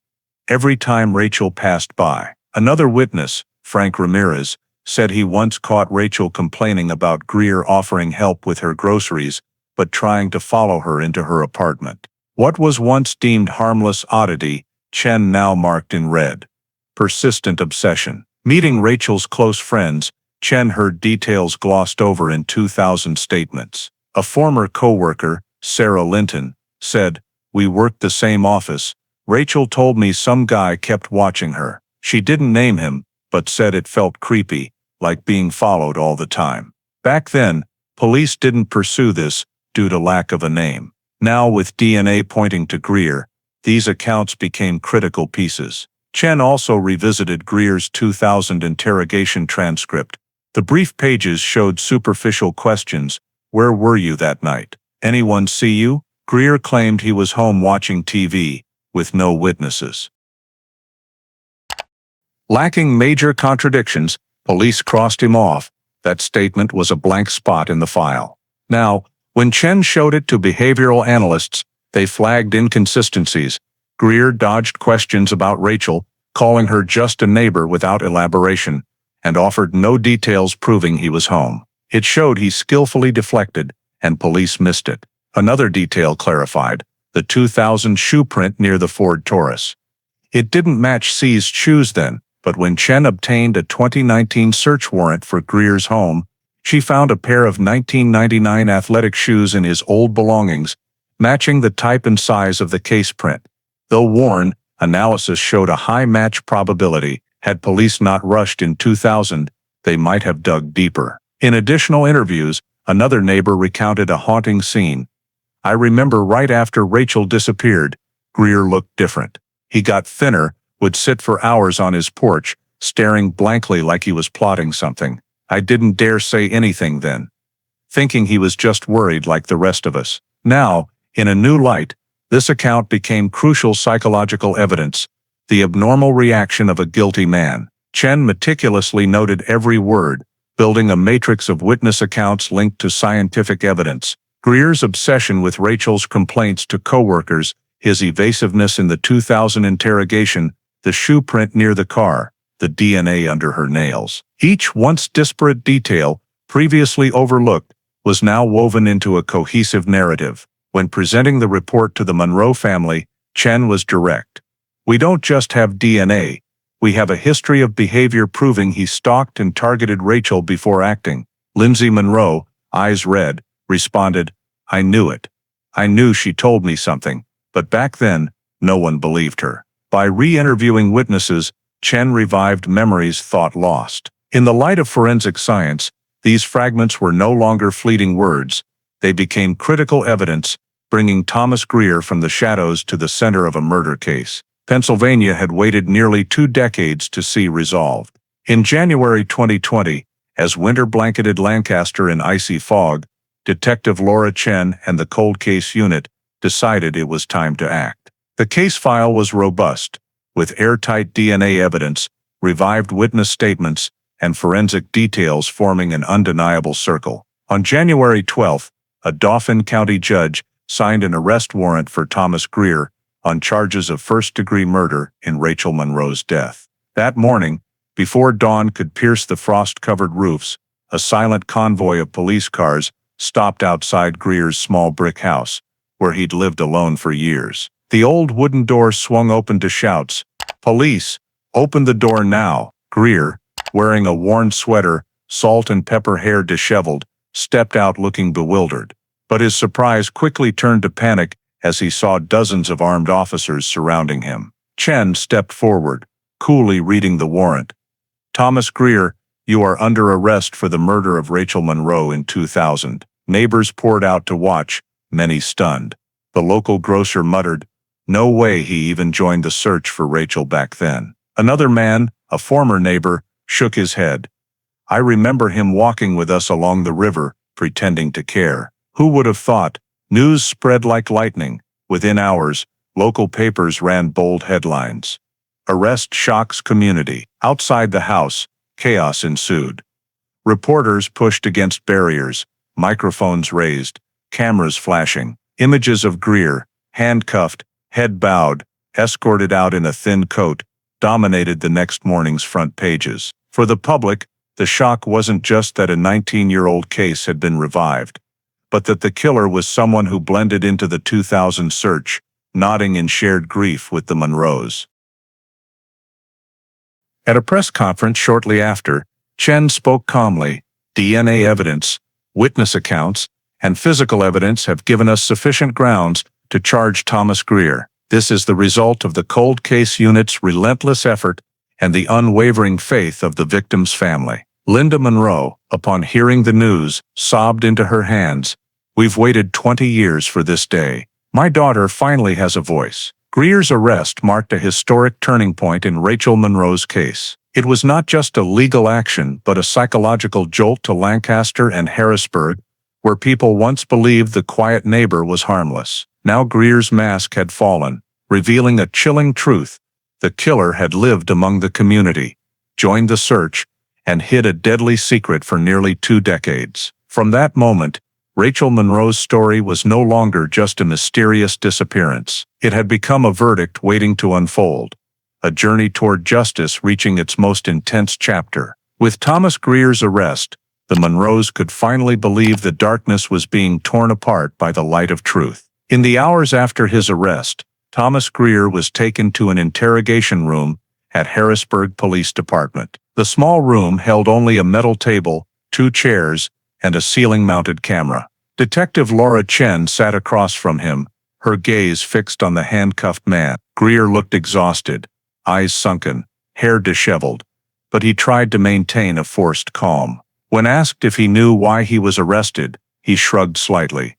A: Every time Rachel passed by. Another witness, Frank Ramirez, said he once caught Rachel complaining about Greer offering help with her groceries, but trying to follow her into her apartment. What was once deemed harmless oddity, Chen now marked in red. Persistent obsession. Meeting Rachel's close friends, Chen heard details glossed over in 2000 statements. A former co-worker, Sarah Linton, said, "We worked the same office. Rachel told me some guy kept watching her. She didn't name him, but said it felt creepy, like being followed all the time." Back then, police didn't pursue this due to lack of a name. Now with DNA pointing to Greer, these accounts became critical pieces. Chen also revisited Greer's 2000 interrogation transcript. The brief pages showed superficial questions. Where were you that night? Anyone see you? Greer claimed he was home watching TV, with no witnesses. Lacking major contradictions, police crossed him off. That statement was a blank spot in the file. Now, when Chen showed it to behavioral analysts, they flagged inconsistencies. Greer dodged questions about Rachel, calling her just a neighbor without elaboration, and offered no details proving he was home. It showed he skillfully deflected, and police missed it. Another detail clarified: the 2000 shoe print near the Ford Taurus. It didn't match C's shoes then, but when Chen obtained a 2019 search warrant for Greer's home, she found a pair of 1999 athletic shoes in his old belongings, matching the type and size of the case print. Though worn, analysis showed a high match probability. Had police not rushed in 2000, they might have dug deeper. In additional interviews, another neighbor recounted a haunting scene. "I remember right after Rachel disappeared, Greer looked different. He got thinner, would sit for hours on his porch, staring blankly like he was plotting something. I didn't dare say anything then, thinking he was just worried like the rest of us." Now, in a new light, this account became crucial psychological evidence, the abnormal reaction of a guilty man. Chen meticulously noted every word, building a matrix of witness accounts linked to scientific evidence. Greer's obsession with Rachel's complaints to coworkers, his evasiveness in the 2000 interrogation, the shoe print near the car, the DNA under her nails. Each once disparate detail, previously overlooked, was now woven into a cohesive narrative. When presenting the report to the Monroe family, Chen was direct. "We don't just have DNA. We have a history of behavior proving he stalked and targeted Rachel before acting." Lindsay Monroe, eyes red, responded, "I knew it. I knew she told me something, but back then, no one believed her." By re-interviewing witnesses, Chen revived memories thought lost. In the light of forensic science, these fragments were no longer fleeting words. They became critical evidence, bringing Thomas Greer from the shadows to the center of a murder case Pennsylvania had waited nearly 2 decades to see resolved. In January 2020, as winter blanketed Lancaster in icy fog, Detective Laura Chen and the Cold Case Unit decided it was time to act. The case file was robust, with airtight DNA evidence, revived witness statements, and forensic details forming an undeniable circle. On January 12, a Dauphin County judge signed an arrest warrant for Thomas Greer on charges of first-degree murder in Rachel Monroe's death. That morning, before dawn could pierce the frost-covered roofs, a silent convoy of police cars stopped outside Greer's small brick house, where he'd lived alone for years. The old wooden door swung open to shouts, "Police, open the door now!" Greer, wearing a worn sweater, salt and pepper hair disheveled, stepped out looking bewildered. But his surprise quickly turned to panic as he saw dozens of armed officers surrounding him. Chen stepped forward, coolly reading the warrant. "Thomas Greer, you are under arrest for the murder of Rachel Monroe in 2000. Neighbors poured out to watch, many stunned. The local grocer muttered, "No way he even joined the search for Rachel back then." Another man, a former neighbor, shook his head. "I remember him walking with us along the river, pretending to care." Who would have thought? News spread like lightning. Within hours, local papers ran bold headlines. "Arrest shocks community." Outside the house, Chaos ensued. Reporters pushed against barriers, microphones raised, cameras flashing. Images of Greer, handcuffed, head bowed, escorted out in a thin coat, dominated the next morning's front pages. For the public, the shock wasn't just that a 19-year-old case had been revived, but that the killer was someone who blended into the 2000 search, nodding in shared grief with the Monroes. At a press conference shortly after, Chen spoke calmly. DNA evidence, witness accounts, and physical evidence have given us sufficient grounds to charge Thomas Greer. This is the result of the cold case unit's relentless effort and the unwavering faith of the victim's family. Linda Monroe, upon hearing the news, sobbed into her hands. We've waited 20 years for this day. My daughter finally has a voice. Greer's arrest marked a historic turning point in Rachel Monroe's case. It was not just a legal action, but a psychological jolt to Lancaster and Harrisburg, where people once believed the quiet neighbor was harmless. Now Greer's mask had fallen, revealing a chilling truth. The killer had lived among the community, joined the search, and hid a deadly secret for nearly 2 decades. From that moment, Rachel Monroe's story was no longer just a mysterious disappearance. It had become a verdict waiting to unfold, a journey toward justice reaching its most intense chapter. With Thomas Greer's arrest, the Monroes could finally believe the darkness was being torn apart by the light of truth. In the hours after his arrest, Thomas Greer was taken to an interrogation room at Harrisburg Police Department. The small room held only a metal table, 2 chairs, and a ceiling-mounted camera. Detective Laura Chen sat across from him, her gaze fixed on the handcuffed man. Greer looked exhausted, eyes sunken, hair disheveled, but he tried to maintain a forced calm. When asked if he knew why he was arrested, he shrugged slightly.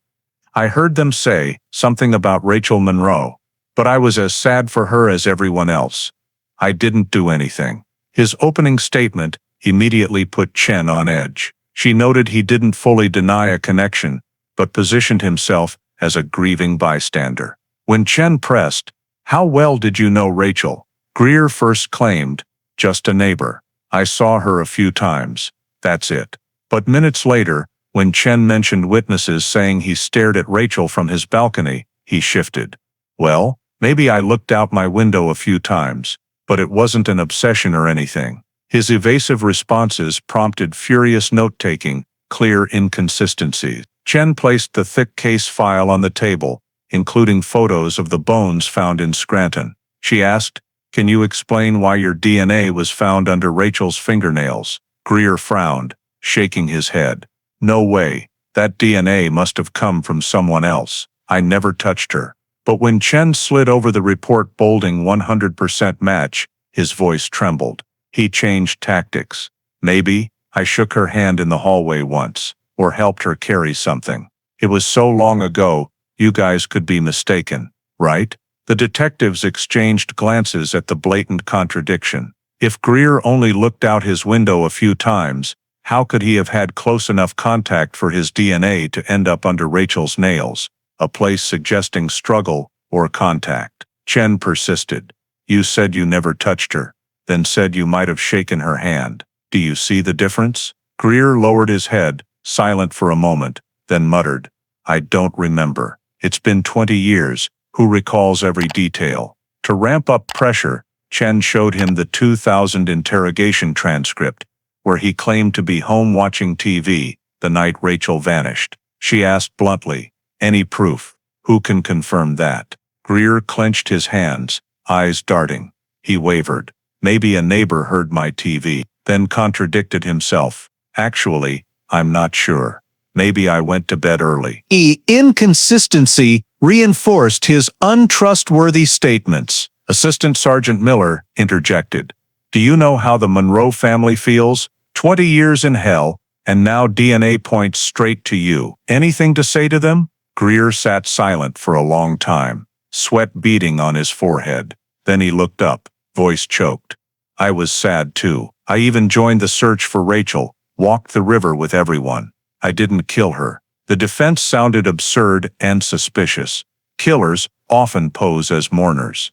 A: I heard them say something about Rachel Monroe, but I was as sad for her as everyone else. I didn't do anything. His opening statement immediately put Chen on edge. She noted he didn't fully deny a connection, but positioned himself as a grieving bystander. When Chen pressed, "How well did you know Rachel?" Greer first claimed, "Just a neighbor. I saw her a few times. That's it." But minutes later, when Chen mentioned witnesses saying he stared at Rachel from his balcony, he shifted. "Well, maybe I looked out my window a few times, but it wasn't an obsession or anything." His evasive responses prompted furious note-taking, clear inconsistencies. Chen placed the thick case file on the table, including photos of the bones found in Scranton. She asked, "Can you explain why your DNA was found under Rachel's fingernails?" Greer frowned, shaking his head. "No way. That DNA must have come from someone else. I never touched her." But when Chen slid over the report bolding 100% match, his voice trembled. He changed tactics. "Maybe I shook her hand in the hallway once, or helped her carry something. It was so long ago, you guys could be mistaken, right?" The detectives exchanged glances at the blatant contradiction. If Greer only looked out his window a few times, how could he have had close enough contact for his DNA to end up under Rachel's nails, a place suggesting struggle or contact? Chen persisted. "You said you never touched her, then said you might have shaken her hand. Do you see the difference?" Greer lowered his head, silent for a moment, then muttered, "I don't remember. It's been 20 years. Who recalls every detail?" To ramp up pressure, Chen showed him the 2000 interrogation transcript, where he claimed to be home watching TV the night Rachel vanished. She asked bluntly, "Any proof? Who can confirm that?" Greer clenched his hands, eyes darting. He wavered. "Maybe a neighbor heard my TV," then contradicted himself. "Actually, I'm not sure. Maybe I went to bed early." Inconsistency reinforced his untrustworthy statements. Assistant Sergeant Miller interjected. "Do you know how the Monroe family feels? 20 years in hell, and now DNA points straight to you. Anything to say to them?" Greer sat silent for a long time, sweat beading on his forehead. Then he looked up, voice choked. "I was sad too. I even joined the search for Rachel, walked the river with everyone. I didn't kill her." The defense sounded absurd and suspicious. Killers often pose as mourners.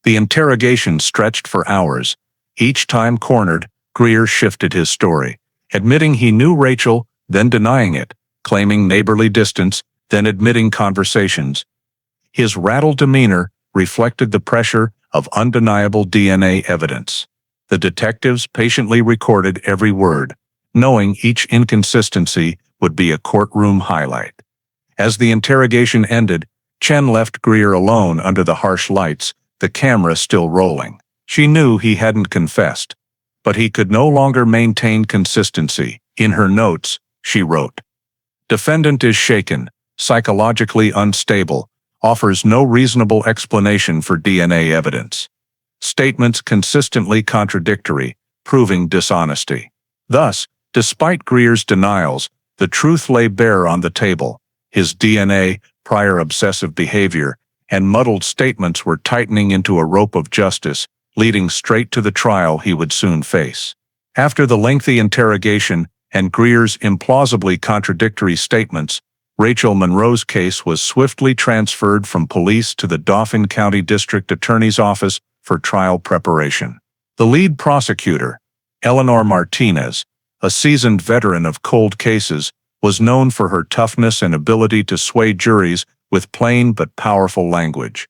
A: The interrogation stretched for hours, Each time cornered, Greer shifted his story, admitting he knew Rachel, then denying it, claiming neighborly distance, then admitting conversations. His rattled demeanor reflected the pressure of undeniable DNA evidence. The detectives patiently recorded every word, knowing each inconsistency would be a courtroom highlight. As the interrogation ended, Chen left Greer alone under the harsh lights, the camera still rolling. She knew he hadn't confessed, but he could no longer maintain consistency. In her notes, she wrote, "Defendant is shaken, psychologically unstable, offers no reasonable explanation for DNA evidence. Statements consistently contradictory, proving dishonesty." Thus, despite Greer's denials, the truth lay bare on the table. His DNA, prior obsessive behavior, and muddled statements were tightening into a rope of justice, leading straight to the trial he would soon face. After the lengthy interrogation and Greer's implausibly contradictory statements, Rachel Monroe's case was swiftly transferred from police to the Dauphin County District Attorney's Office for trial preparation. The lead prosecutor, Eleanor Martinez, a seasoned veteran of cold cases, was known for her toughness and ability to sway juries with plain but powerful language.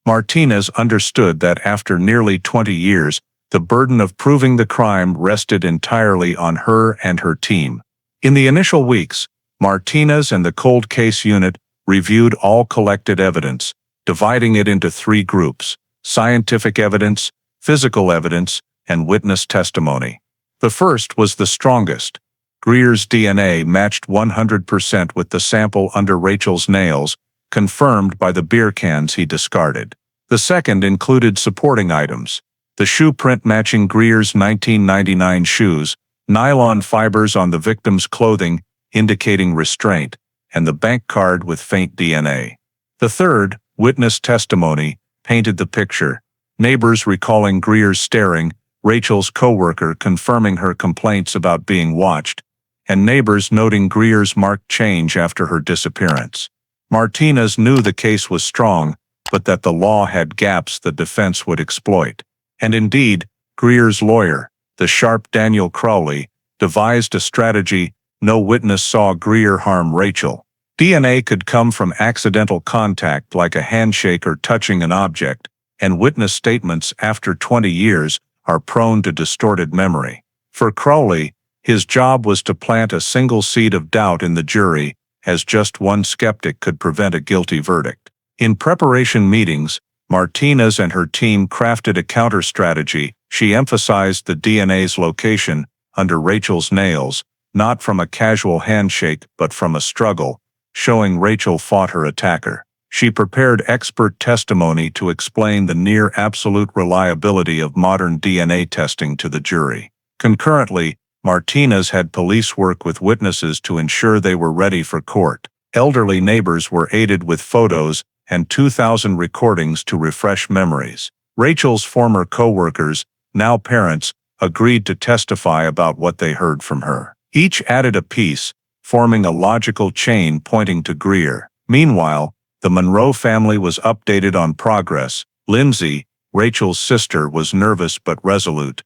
A: Martinez understood that after nearly 20 years, the burden of proving the crime rested entirely on her and her team. In the initial weeks, Martinez and the cold case unit reviewed all collected evidence, dividing it into 3 groups: scientific evidence, physical evidence, and witness testimony. The first was the strongest. Greer's DNA matched 100% with the sample under Rachel's nails, confirmed by the beer cans he discarded. The second included supporting items: the shoe print matching Greer's 1999 shoes, nylon fibers on the victim's clothing indicating restraint, and the bank card with faint DNA. The third, witness testimony, painted the picture: neighbors recalling Greer's staring, Rachel's coworker confirming her complaints about being watched, and neighbors noting Greer's marked change after her disappearance. Martinez knew the case was strong, but that the law had gaps the defense would exploit. And indeed, Greer's lawyer, the sharp Daniel Crowley, devised a strategy: no witness saw Greer harm Rachel. DNA could come from accidental contact like a handshake or touching an object, and witness statements after 20 years are prone to distorted memory. For Crowley, his job was to plant a single seed of doubt in the jury, as just one skeptic could prevent a guilty verdict. In preparation meetings, Martinez and her team crafted a counter-strategy. She emphasized the DNA's location, under Rachel's nails, not from a casual handshake but from a struggle, showing Rachel fought her attacker. She prepared expert testimony to explain the near-absolute reliability of modern DNA testing to the jury. Concurrently, Martinez had police work with witnesses to ensure they were ready for court. Elderly neighbors were aided with photos and 2,000 recordings to refresh memories. Rachel's former co-workers, now parents, agreed to testify about what they heard from her. Each added a piece, forming a logical chain pointing to Greer. Meanwhile, the Monroe family was updated on progress. Lindsay, Rachel's sister, was nervous but resolute.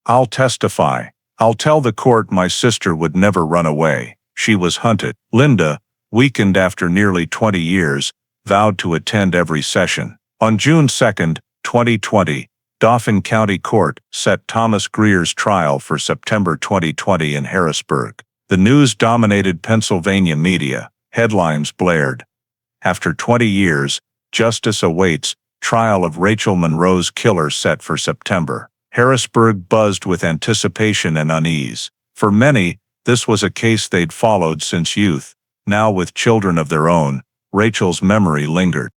A: "I'll testify. I'll tell the court my sister would never run away. She was hunted." Linda, weakened after nearly 20 years, vowed to attend every session. On June 2, 2020, Dauphin County Court set Thomas Greer's trial for September 2020 in Harrisburg. The news dominated Pennsylvania media. Headlines blared: "After 20 years, justice awaits, trial of Rachel Monroe's killer set for September." Harrisburg buzzed with anticipation and unease. For many, this was a case they'd followed since youth. Now, with children of their own, Rachel's memory lingered.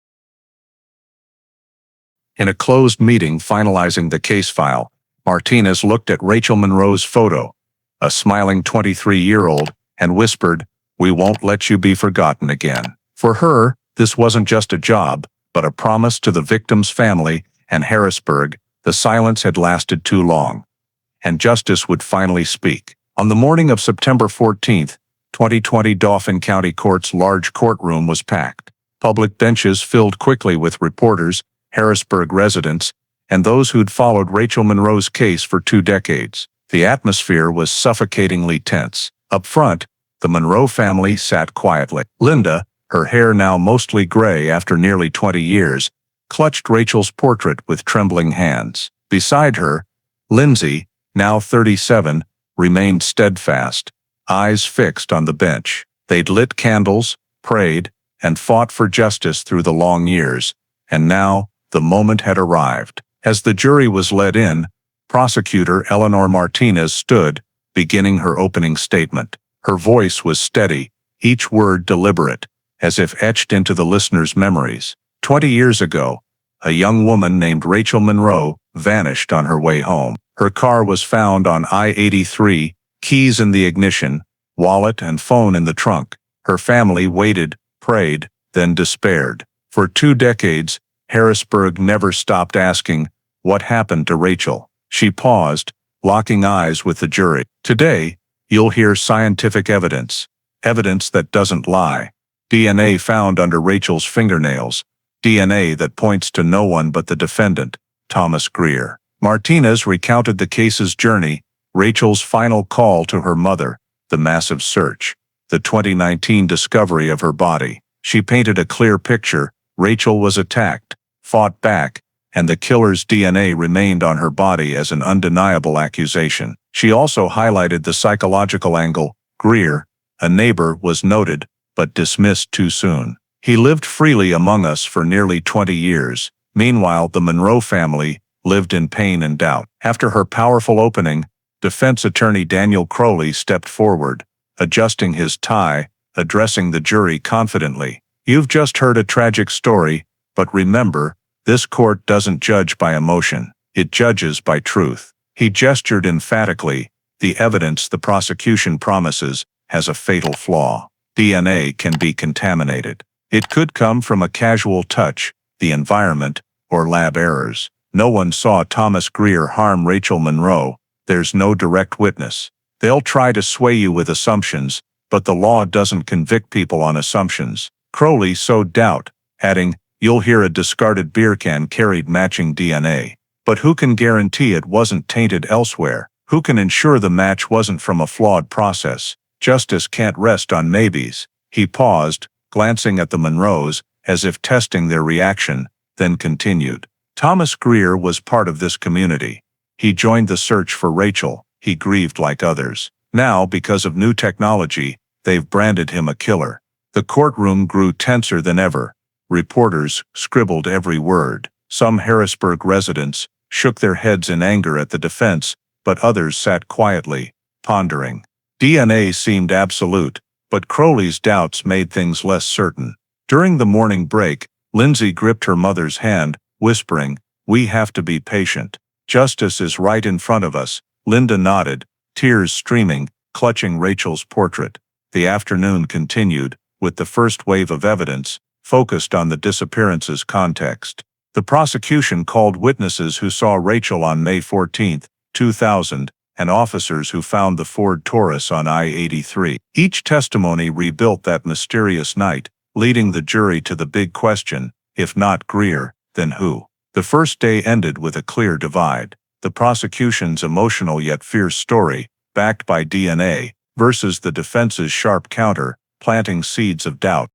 A: In a closed meeting finalizing the case file, Martinez looked at Rachel Monroe's photo, a smiling 23-year-old, and whispered, "We won't let you be forgotten again." For her, this wasn't just a job, but a promise to the victim's family and Harrisburg. The silence had lasted too long, and justice would finally speak. On the morning of September 14, 2020, Dauphin County Court's large courtroom was packed. Public benches filled quickly with reporters, Harrisburg residents, and those who'd followed Rachel Monroe's case for 2 decades. The atmosphere was suffocatingly tense. Up front, the Monroe family sat quietly. Linda, her hair now mostly gray after nearly 20 years, clutched Rachel's portrait with trembling hands. Beside her, Lindsay, now 37, remained steadfast, eyes fixed on the bench. They'd lit candles, prayed, and fought for justice through the long years, and now the moment had arrived. As the jury was led in, Prosecutor Eleanor Martinez stood, beginning her opening statement. Her voice was steady, each word deliberate, as if etched into the listeners' memories. 20 years ago, a young woman named Rachel Monroe vanished on her way home. Her car was found on I-83, keys in the ignition, wallet and phone in the trunk. Her family waited, prayed, then despaired. For 2 decades, Harrisburg never stopped asking, what happened to Rachel? She paused, locking eyes with the jury. Today, you'll hear scientific evidence. Evidence that doesn't lie. DNA found under Rachel's fingernails. DNA that points to no one but the defendant, Thomas Greer. Martinez recounted the case's journey, Rachel's final call to her mother, the massive search, the 2019 discovery of her body. She painted a clear picture. Rachel was attacked, fought back, and the killer's DNA remained on her body as an undeniable accusation. She also highlighted the psychological angle. Greer, a neighbor, was noted, but dismissed too soon. He lived freely among us for nearly 20 years. Meanwhile, the Monroe family lived in pain and doubt. After her powerful opening, defense attorney Daniel Crowley stepped forward, adjusting his tie, addressing the jury confidently. You've just heard a tragic story, but remember, this court doesn't judge by emotion. It judges by truth. He gestured emphatically. The evidence the prosecution promises has a fatal flaw. DNA can be contaminated. It could come from a casual touch, the environment, or lab errors. No one saw Thomas Greer harm Rachel Monroe. There's no direct witness. They'll try to sway you with assumptions, but the law doesn't convict people on assumptions. Crowley sowed doubt, adding, you'll hear a discarded beer can carried matching DNA. But who can guarantee it wasn't tainted elsewhere? Who can ensure the match wasn't from a flawed process? Justice can't rest on maybes. He paused, glancing at the Monroes, as if testing their reaction, then continued. Thomas Greer was part of this community. He joined the search for Rachel. He grieved like others. Now, because of new technology, they've branded him a killer. The courtroom grew tenser than ever. Reporters scribbled every word. Some Harrisburg residents shook their heads in anger at the defense, but others sat quietly, pondering. DNA seemed absolute, but Crowley's doubts made things less certain. During the morning break, Lindsay gripped her mother's hand, whispering, we have to be patient. Justice is right in front of us. Linda nodded, tears streaming, clutching Rachel's portrait. The afternoon continued, with the first wave of evidence focused on the disappearance's context. The prosecution called witnesses who saw Rachel on May 14, 2000, and officers who found the Ford Taurus on I-83. Each testimony rebuilt that mysterious night, leading the jury to the big question, if not Greer, then who? The first day ended with a clear divide. The prosecution's emotional yet fierce story, backed by DNA, versus the defense's sharp counter, planting seeds of doubt.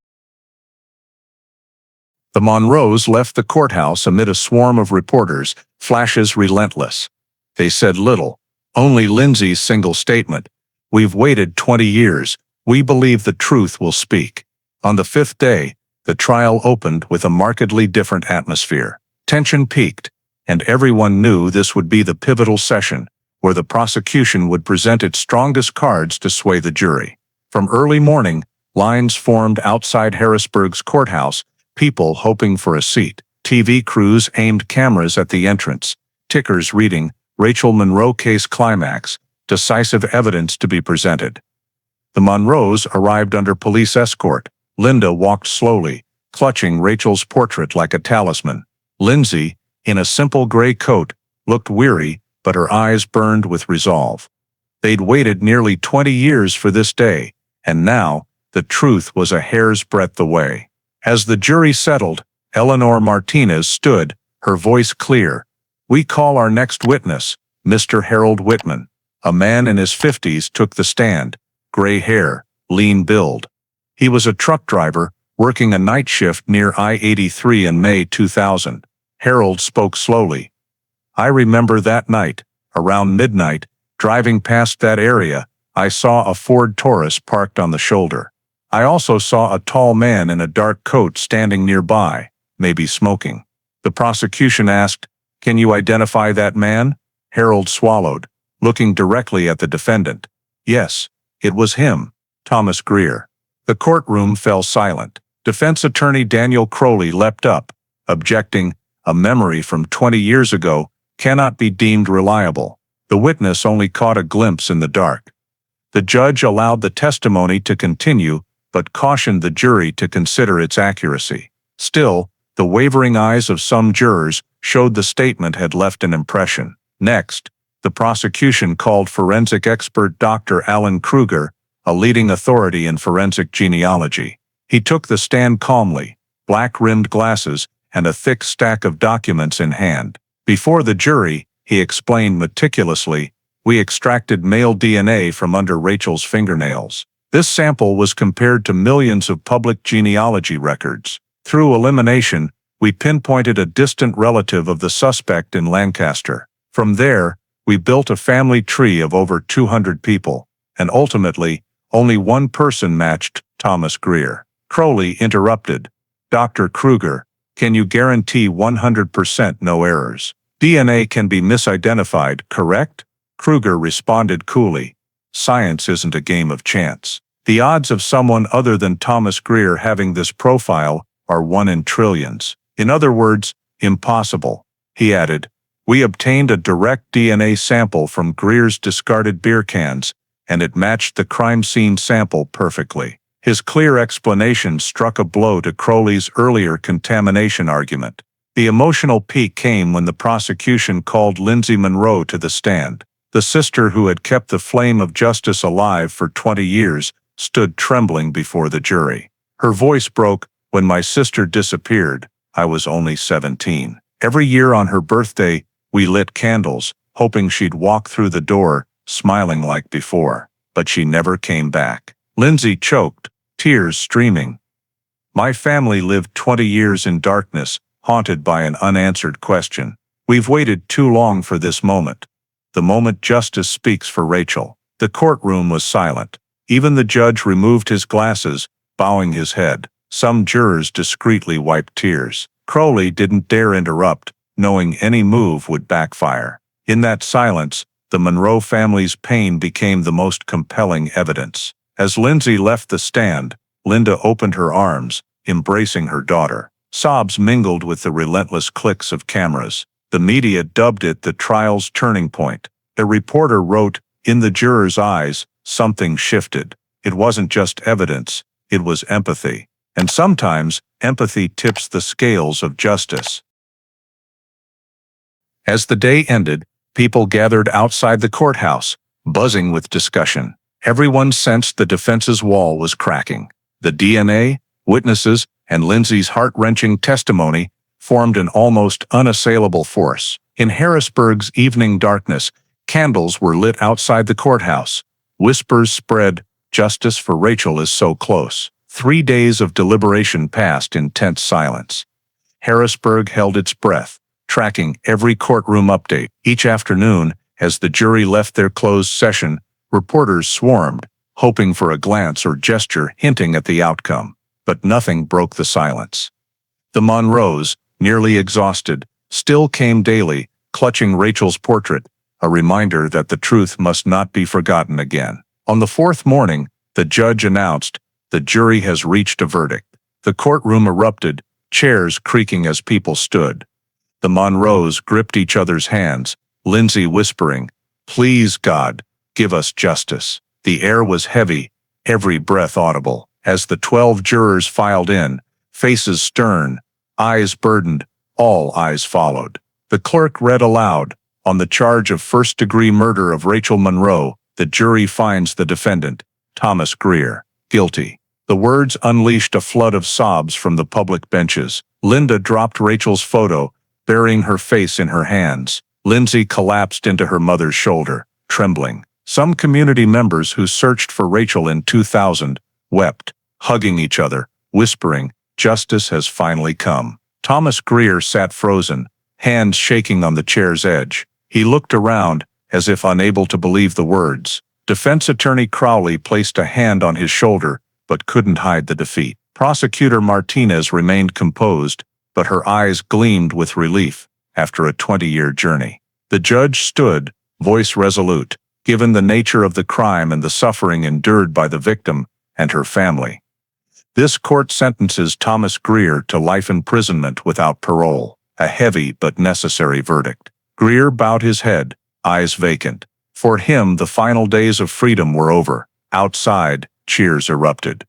A: The Monroes left the courthouse amid a swarm of reporters, flashes relentless. They said little, only Lindsay's single statement, we've waited 20 years, we believe the truth will speak. On the 5th day, the trial opened with a markedly different atmosphere. Tension peaked, and everyone knew this would be the pivotal session, where the prosecution would present its strongest cards to sway the jury. From early morning, lines formed outside Harrisburg's courthouse, people hoping for a seat. TV crews aimed cameras at the entrance, tickers reading, Rachel Monroe case climax, decisive evidence to be presented. The Monroes arrived under police escort. Linda walked slowly, clutching Rachel's portrait like a talisman. Lindsay, in a simple gray coat, looked weary, but her eyes burned with resolve. They'd waited nearly 20 years for this day, and now, the truth was a hair's breadth away. As the jury settled, Eleanor Martinez stood, her voice clear. We call our next witness, Mr. Harold Whitman. A man in his 50s took the stand, gray hair, lean build. He was a truck driver, working a night shift near I-83 in May 2000. Harold spoke slowly. I remember that night, around midnight, driving past that area, I saw a Ford Taurus parked on the shoulder. I also saw a tall man in a dark coat standing nearby, maybe smoking. The prosecution asked, "Can you identify that man?" Harold swallowed, looking directly at the defendant. Yes, it was him, Thomas Greer. The courtroom fell silent. Defense attorney Daniel Crowley leapt up, objecting, "A memory from 20 years ago cannot be deemed reliable. The witness only caught a glimpse in the dark." The judge allowed the testimony to continue, but cautioned the jury to consider its accuracy. Still, the wavering eyes of some jurors showed the statement had left an impression. Next, the prosecution called forensic expert Dr. Alan Kruger, a leading authority in forensic genealogy. He took the stand calmly, black-rimmed glasses, and a thick stack of documents in hand. Before the jury, he explained meticulously, "We extracted male DNA from under Rachel's fingernails. This sample was compared to millions of public genealogy records. Through elimination, we pinpointed a distant relative of the suspect in Lancaster. From there, we built a family tree of over 200 people, and ultimately, only one person matched Thomas Greer." Crowley interrupted. "Dr. Kruger, can you guarantee 100% no errors? DNA can be misidentified, correct?" Kruger responded coolly. "Science isn't a game of chance. The odds of someone other than Thomas Greer having this profile are 1 in trillions. In other words, impossible." He added, "We obtained a direct DNA sample from Greer's discarded beer cans, and it matched the crime scene sample perfectly." His clear explanation struck a blow to Crowley's earlier contamination argument. The emotional peak came when the prosecution called Lindsay Monroe to the stand. The sister who had kept the flame of justice alive for 20 years stood trembling before the jury. Her voice broke, "When my sister disappeared, I was only 17. Every year on her birthday, we lit candles, hoping she'd walk through the door, smiling like before. But she never came back." Lindsay choked, tears streaming. "My family lived 20 years in darkness, haunted by an unanswered question. We've waited too long for this moment. The moment justice speaks for Rachel." The courtroom was silent. Even the judge removed his glasses, bowing his head. Some jurors discreetly wiped tears. Crowley didn't dare interrupt, knowing any move would backfire. In that silence, the Monroe family's pain became the most compelling evidence. As Lindsay left the stand, Linda opened her arms, embracing her daughter. Sobs mingled with the relentless clicks of cameras. The media dubbed it the trial's turning point. A reporter wrote, "In the jurors' eyes, something shifted. It wasn't just evidence, it was empathy. And sometimes, empathy tips the scales of justice." As the day ended, people gathered outside the courthouse, buzzing with discussion. Everyone sensed the defense's wall was cracking. The DNA, witnesses, and Lindsay's heart-wrenching testimony formed an almost unassailable force. In Harrisburg's evening darkness, candles were lit outside the courthouse. Whispers spread, "Justice for Rachel is so close." 3 days of deliberation passed in tense silence. Harrisburg held its breath, tracking every courtroom update. Each afternoon, as the jury left their closed session, reporters swarmed, hoping for a glance or gesture hinting at the outcome. But nothing broke the silence. The Monroes, nearly exhausted, still came daily, clutching Rachel's portrait, a reminder that the truth must not be forgotten again. On the 4th morning, the judge announced, "The jury has reached a verdict." The courtroom erupted, chairs creaking as people stood. The Monroes gripped each other's hands, Lindsay whispering, "Please God, give us justice." The air was heavy, every breath audible. As the 12 jurors filed in, faces stern, eyes burdened, all eyes followed. The clerk read aloud, "On the charge of first-degree murder of Rachel Monroe, the jury finds the defendant, Thomas Greer, guilty." The words unleashed a flood of sobs from the public benches. Linda dropped Rachel's photo, burying her face in her hands. Lindsay collapsed into her mother's shoulder, trembling. Some community members who searched for Rachel in 2000 wept, hugging each other, whispering, "Justice has finally come." Thomas Greer sat frozen, hands shaking on the chair's edge. He looked around, as if unable to believe the words. Defense attorney Crowley placed a hand on his shoulder, but couldn't hide the defeat. Prosecutor Martinez remained composed, but her eyes gleamed with relief after a 20-year journey. The judge stood, voice resolute, given the nature of the crime and the suffering endured by the victim and her family. This court sentences Thomas Greer to life imprisonment without parole, a heavy but necessary verdict. Greer bowed his head, eyes vacant. For him, the final days of freedom were over. Outside, cheers erupted.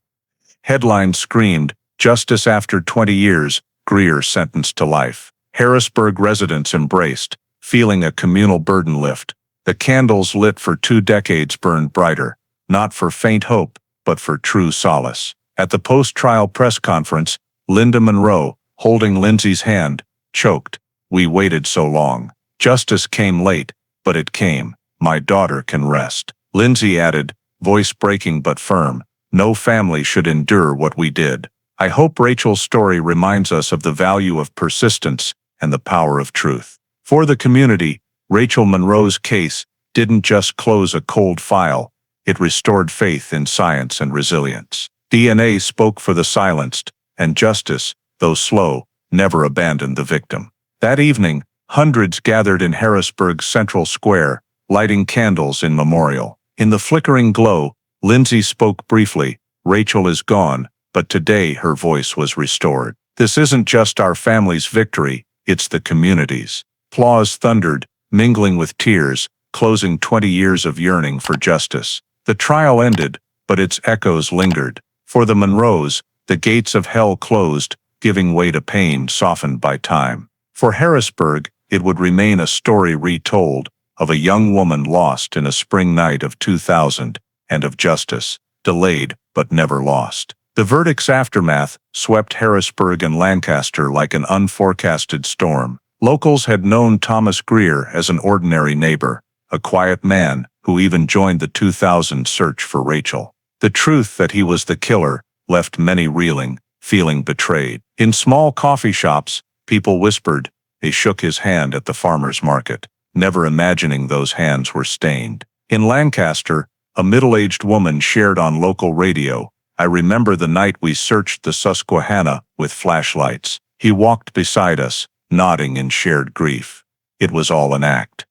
A: Headlines screamed, "Justice after 20 years, Greer sentenced to life." Harrisburg residents embraced, feeling a communal burden lift. The candles lit for 2 decades burned brighter, not for faint hope, but for true solace. At the post-trial press conference, Linda Monroe, holding Lindsay's hand, choked. "We waited so long. Justice came late, but it came. My daughter can rest." Lindsay added, voice breaking but firm, "No family should endure what we did." I hope Rachel's story reminds us of the value of persistence and the power of truth. For the community, Rachel Monroe's case didn't just close a cold file, it restored faith in science and resilience. DNA spoke for the silenced, and justice, though slow, never abandoned the victim. That evening, hundreds gathered in Harrisburg's Central Square, lighting candles in memorial. In the flickering glow, Lindsay spoke briefly, "Rachel is gone, but today her voice was restored. This isn't just our family's victory, it's the community's." Applause thundered, mingling with tears, closing 20 years of yearning for justice. The trial ended, but its echoes lingered. For the Monroes, the gates of hell closed, giving way to pain softened by time. For Harrisburg, it would remain a story retold, of a young woman lost in a spring night of 2000, and of justice, delayed but never lost. The verdict's aftermath swept Harrisburg and Lancaster like an unforecasted storm. Locals had known Thomas Greer as an ordinary neighbor, a quiet man who even joined the 2000 search for Rachel. The truth that he was the killer left many reeling, feeling betrayed. In small coffee shops, people whispered. They shook his hand at the farmer's market, never imagining those hands were stained. In Lancaster, a middle-aged woman shared on local radio, "I remember the night we searched the Susquehanna with flashlights. He walked beside us, nodding in shared grief. It was all an act."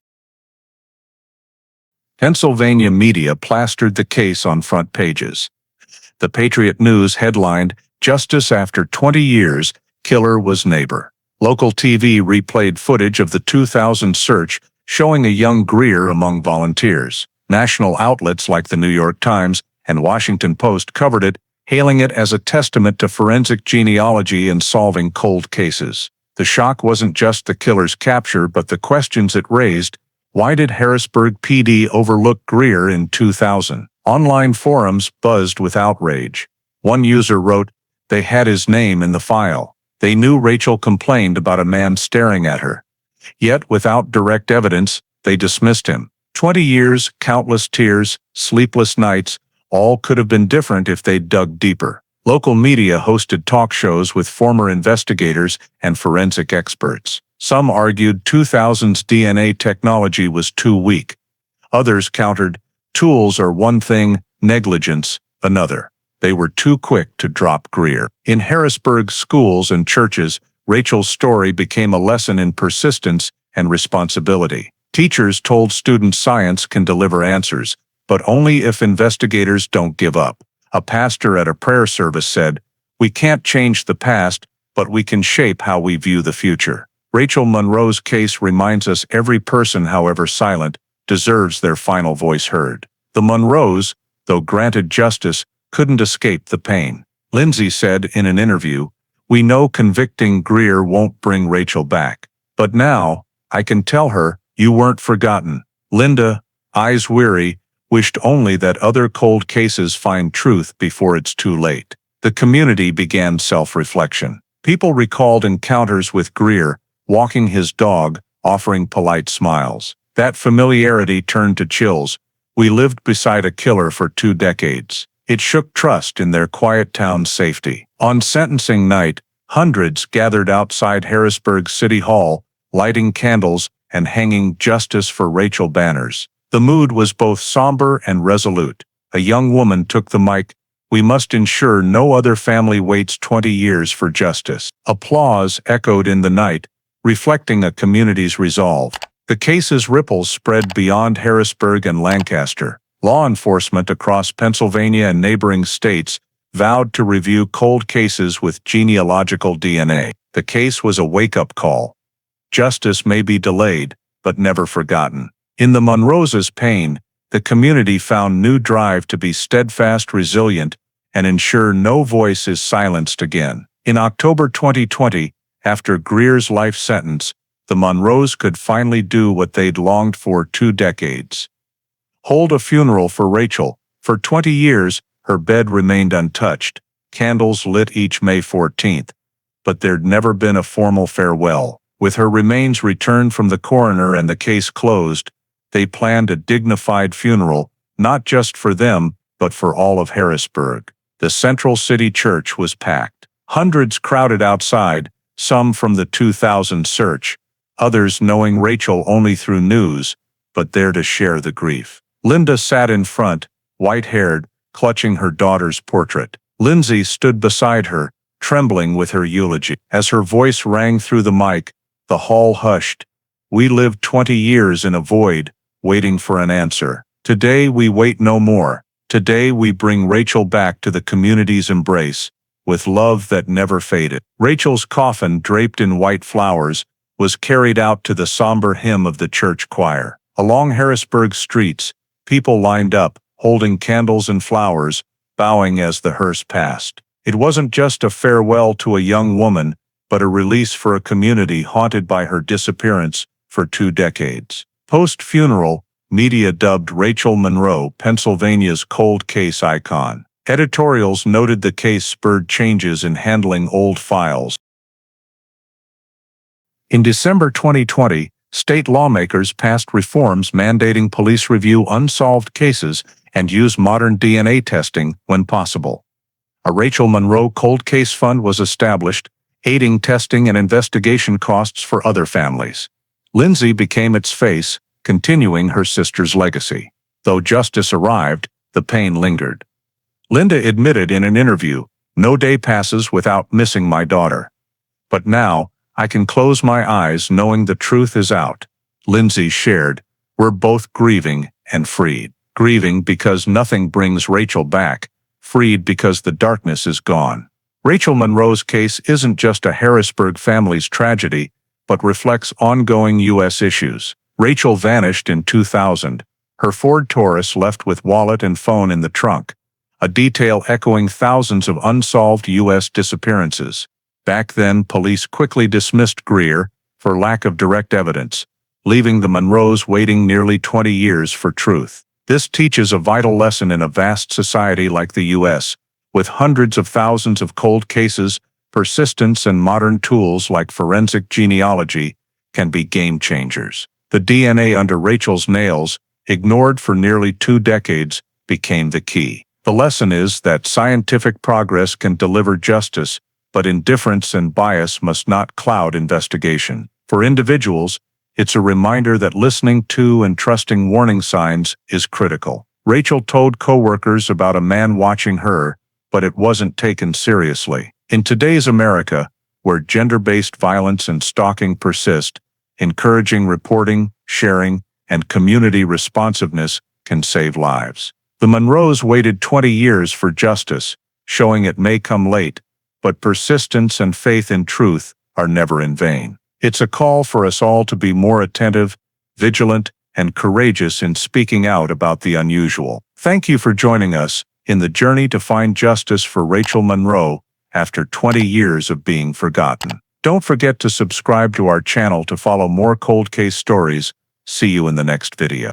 A: Pennsylvania media plastered the case on front pages. The Patriot News headlined, "Justice after 20 years, killer was neighbor." Local TV replayed footage of the 2000 search, showing a young Greer among volunteers. National outlets like the New York Times and Washington Post covered it, hailing it as a testament to forensic genealogy in solving cold cases. The shock wasn't just the killer's capture, but the questions it raised. Why did Harrisburg PD overlook Greer in 2000? Online forums buzzed with outrage. One user wrote, "They had his name in the file. They knew Rachel complained about a man staring at her. Yet, without direct evidence, they dismissed him. 20 years, countless tears, sleepless nights, all could have been different if they'd dug deeper." Local media hosted talk shows with former investigators and forensic experts. Some argued 2000's DNA technology was too weak. Others countered, tools are one thing, negligence another. They were too quick to drop Greer. In Harrisburg's schools and churches, Rachel's story became a lesson in persistence and responsibility. Teachers told students science can deliver answers, but only if investigators don't give up. A pastor at a prayer service said, "We can't change the past, but we can shape how we view the future." Rachel Monroe's case reminds us every person, however silent, deserves their final voice heard. The Monroes, though granted justice, couldn't escape the pain. Lindsay said in an interview, "We know convicting Greer won't bring Rachel back. But now, I can tell her, you weren't forgotten." Linda, eyes weary, wished only that other cold cases find truth before it's too late. The community began self-reflection. People recalled encounters with Greer, walking his dog, offering polite smiles. That familiarity turned to chills. We lived beside a killer for 2 decades. It shook trust in their quiet town's safety. On sentencing night, hundreds gathered outside Harrisburg City Hall, lighting candles and hanging "Justice for Rachel" banners. The mood was both somber and resolute. A young woman took the mic. "We must ensure no other family waits 20 years for justice." Applause echoed in the night, reflecting a community's resolve. The case's ripples spread beyond Harrisburg and Lancaster. Law enforcement across Pennsylvania and neighboring states vowed to review cold cases with genealogical DNA. The case was a wake-up call. Justice may be delayed, but never forgotten. In the Monroes' pain, the community found new drive to be steadfast, resilient, and ensure no voice is silenced again. In October 2020, after Greer's life sentence, the Monroes could finally do what they'd longed for 2 decades. Hold a funeral for Rachel. For 20 years, her bed remained untouched, candles lit each May 14th. But there'd never been a formal farewell. With her remains returned from the coroner and the case closed, they planned a dignified funeral, not just for them, but for all of Harrisburg. The Central City Church was packed. Hundreds crowded outside, some from the 2000 search, others knowing Rachel only through news, but there to share the grief. Linda sat in front, white-haired, clutching her daughter's portrait. Lindsay stood beside her, trembling with her eulogy. As her voice rang through the mic, the hall hushed. "We lived 20 years in a void, waiting for an answer. Today we wait no more. Today we bring Rachel back to the community's embrace, with love that never faded." Rachel's coffin, draped in white flowers, was carried out to the somber hymn of the church choir. Along Harrisburg streets, people lined up, holding candles and flowers, bowing as the hearse passed. It wasn't just a farewell to a young woman, but a release for a community haunted by her disappearance for 2 decades. Post-funeral, media dubbed Rachel Monroe Pennsylvania's cold case icon. Editorials noted the case spurred changes in handling old files. In December 2020, state lawmakers passed reforms mandating police review unsolved cases and use modern DNA testing when possible. A Rachel Monroe Cold Case Fund was established, aiding testing and investigation costs for other families. Lindsay became its face, continuing her sister's legacy. Though justice arrived, the pain lingered. Linda admitted in an interview, "No day passes without missing my daughter. But now, I can close my eyes knowing the truth is out." Lindsay shared, "We're both grieving and freed. Grieving because nothing brings Rachel back, freed because the darkness is gone." Rachel Monroe's case isn't just a Harrisburg family's tragedy, but reflects ongoing U.S. issues. Rachel vanished in 2000, her Ford Taurus left with wallet and phone in the trunk, a detail echoing thousands of unsolved U.S. disappearances. Back then, police quickly dismissed Greer for lack of direct evidence, leaving the Monroes waiting nearly 20 years for truth. This teaches a vital lesson in a vast society like the U.S., with hundreds of thousands of cold cases. Persistence and modern tools like forensic genealogy can be game changers. The DNA under Rachel's nails, ignored for nearly 2 decades, became the key. The lesson is that scientific progress can deliver justice, but indifference and bias must not cloud investigation. For individuals, it's a reminder that listening to and trusting warning signs is critical. Rachel told coworkers about a man watching her, but it wasn't taken seriously. In today's America, where gender-based violence and stalking persist, encouraging reporting, sharing, and community responsiveness can save lives. The Monroes waited 20 years for justice, showing it may come late, but persistence and faith in truth are never in vain. It's a call for us all to be more attentive, vigilant, and courageous in speaking out about the unusual. Thank you for joining us in the journey to find justice for Rachel Monroe after 20 years of being forgotten. Don't forget to subscribe to our channel to follow more cold case stories. See you in the next video.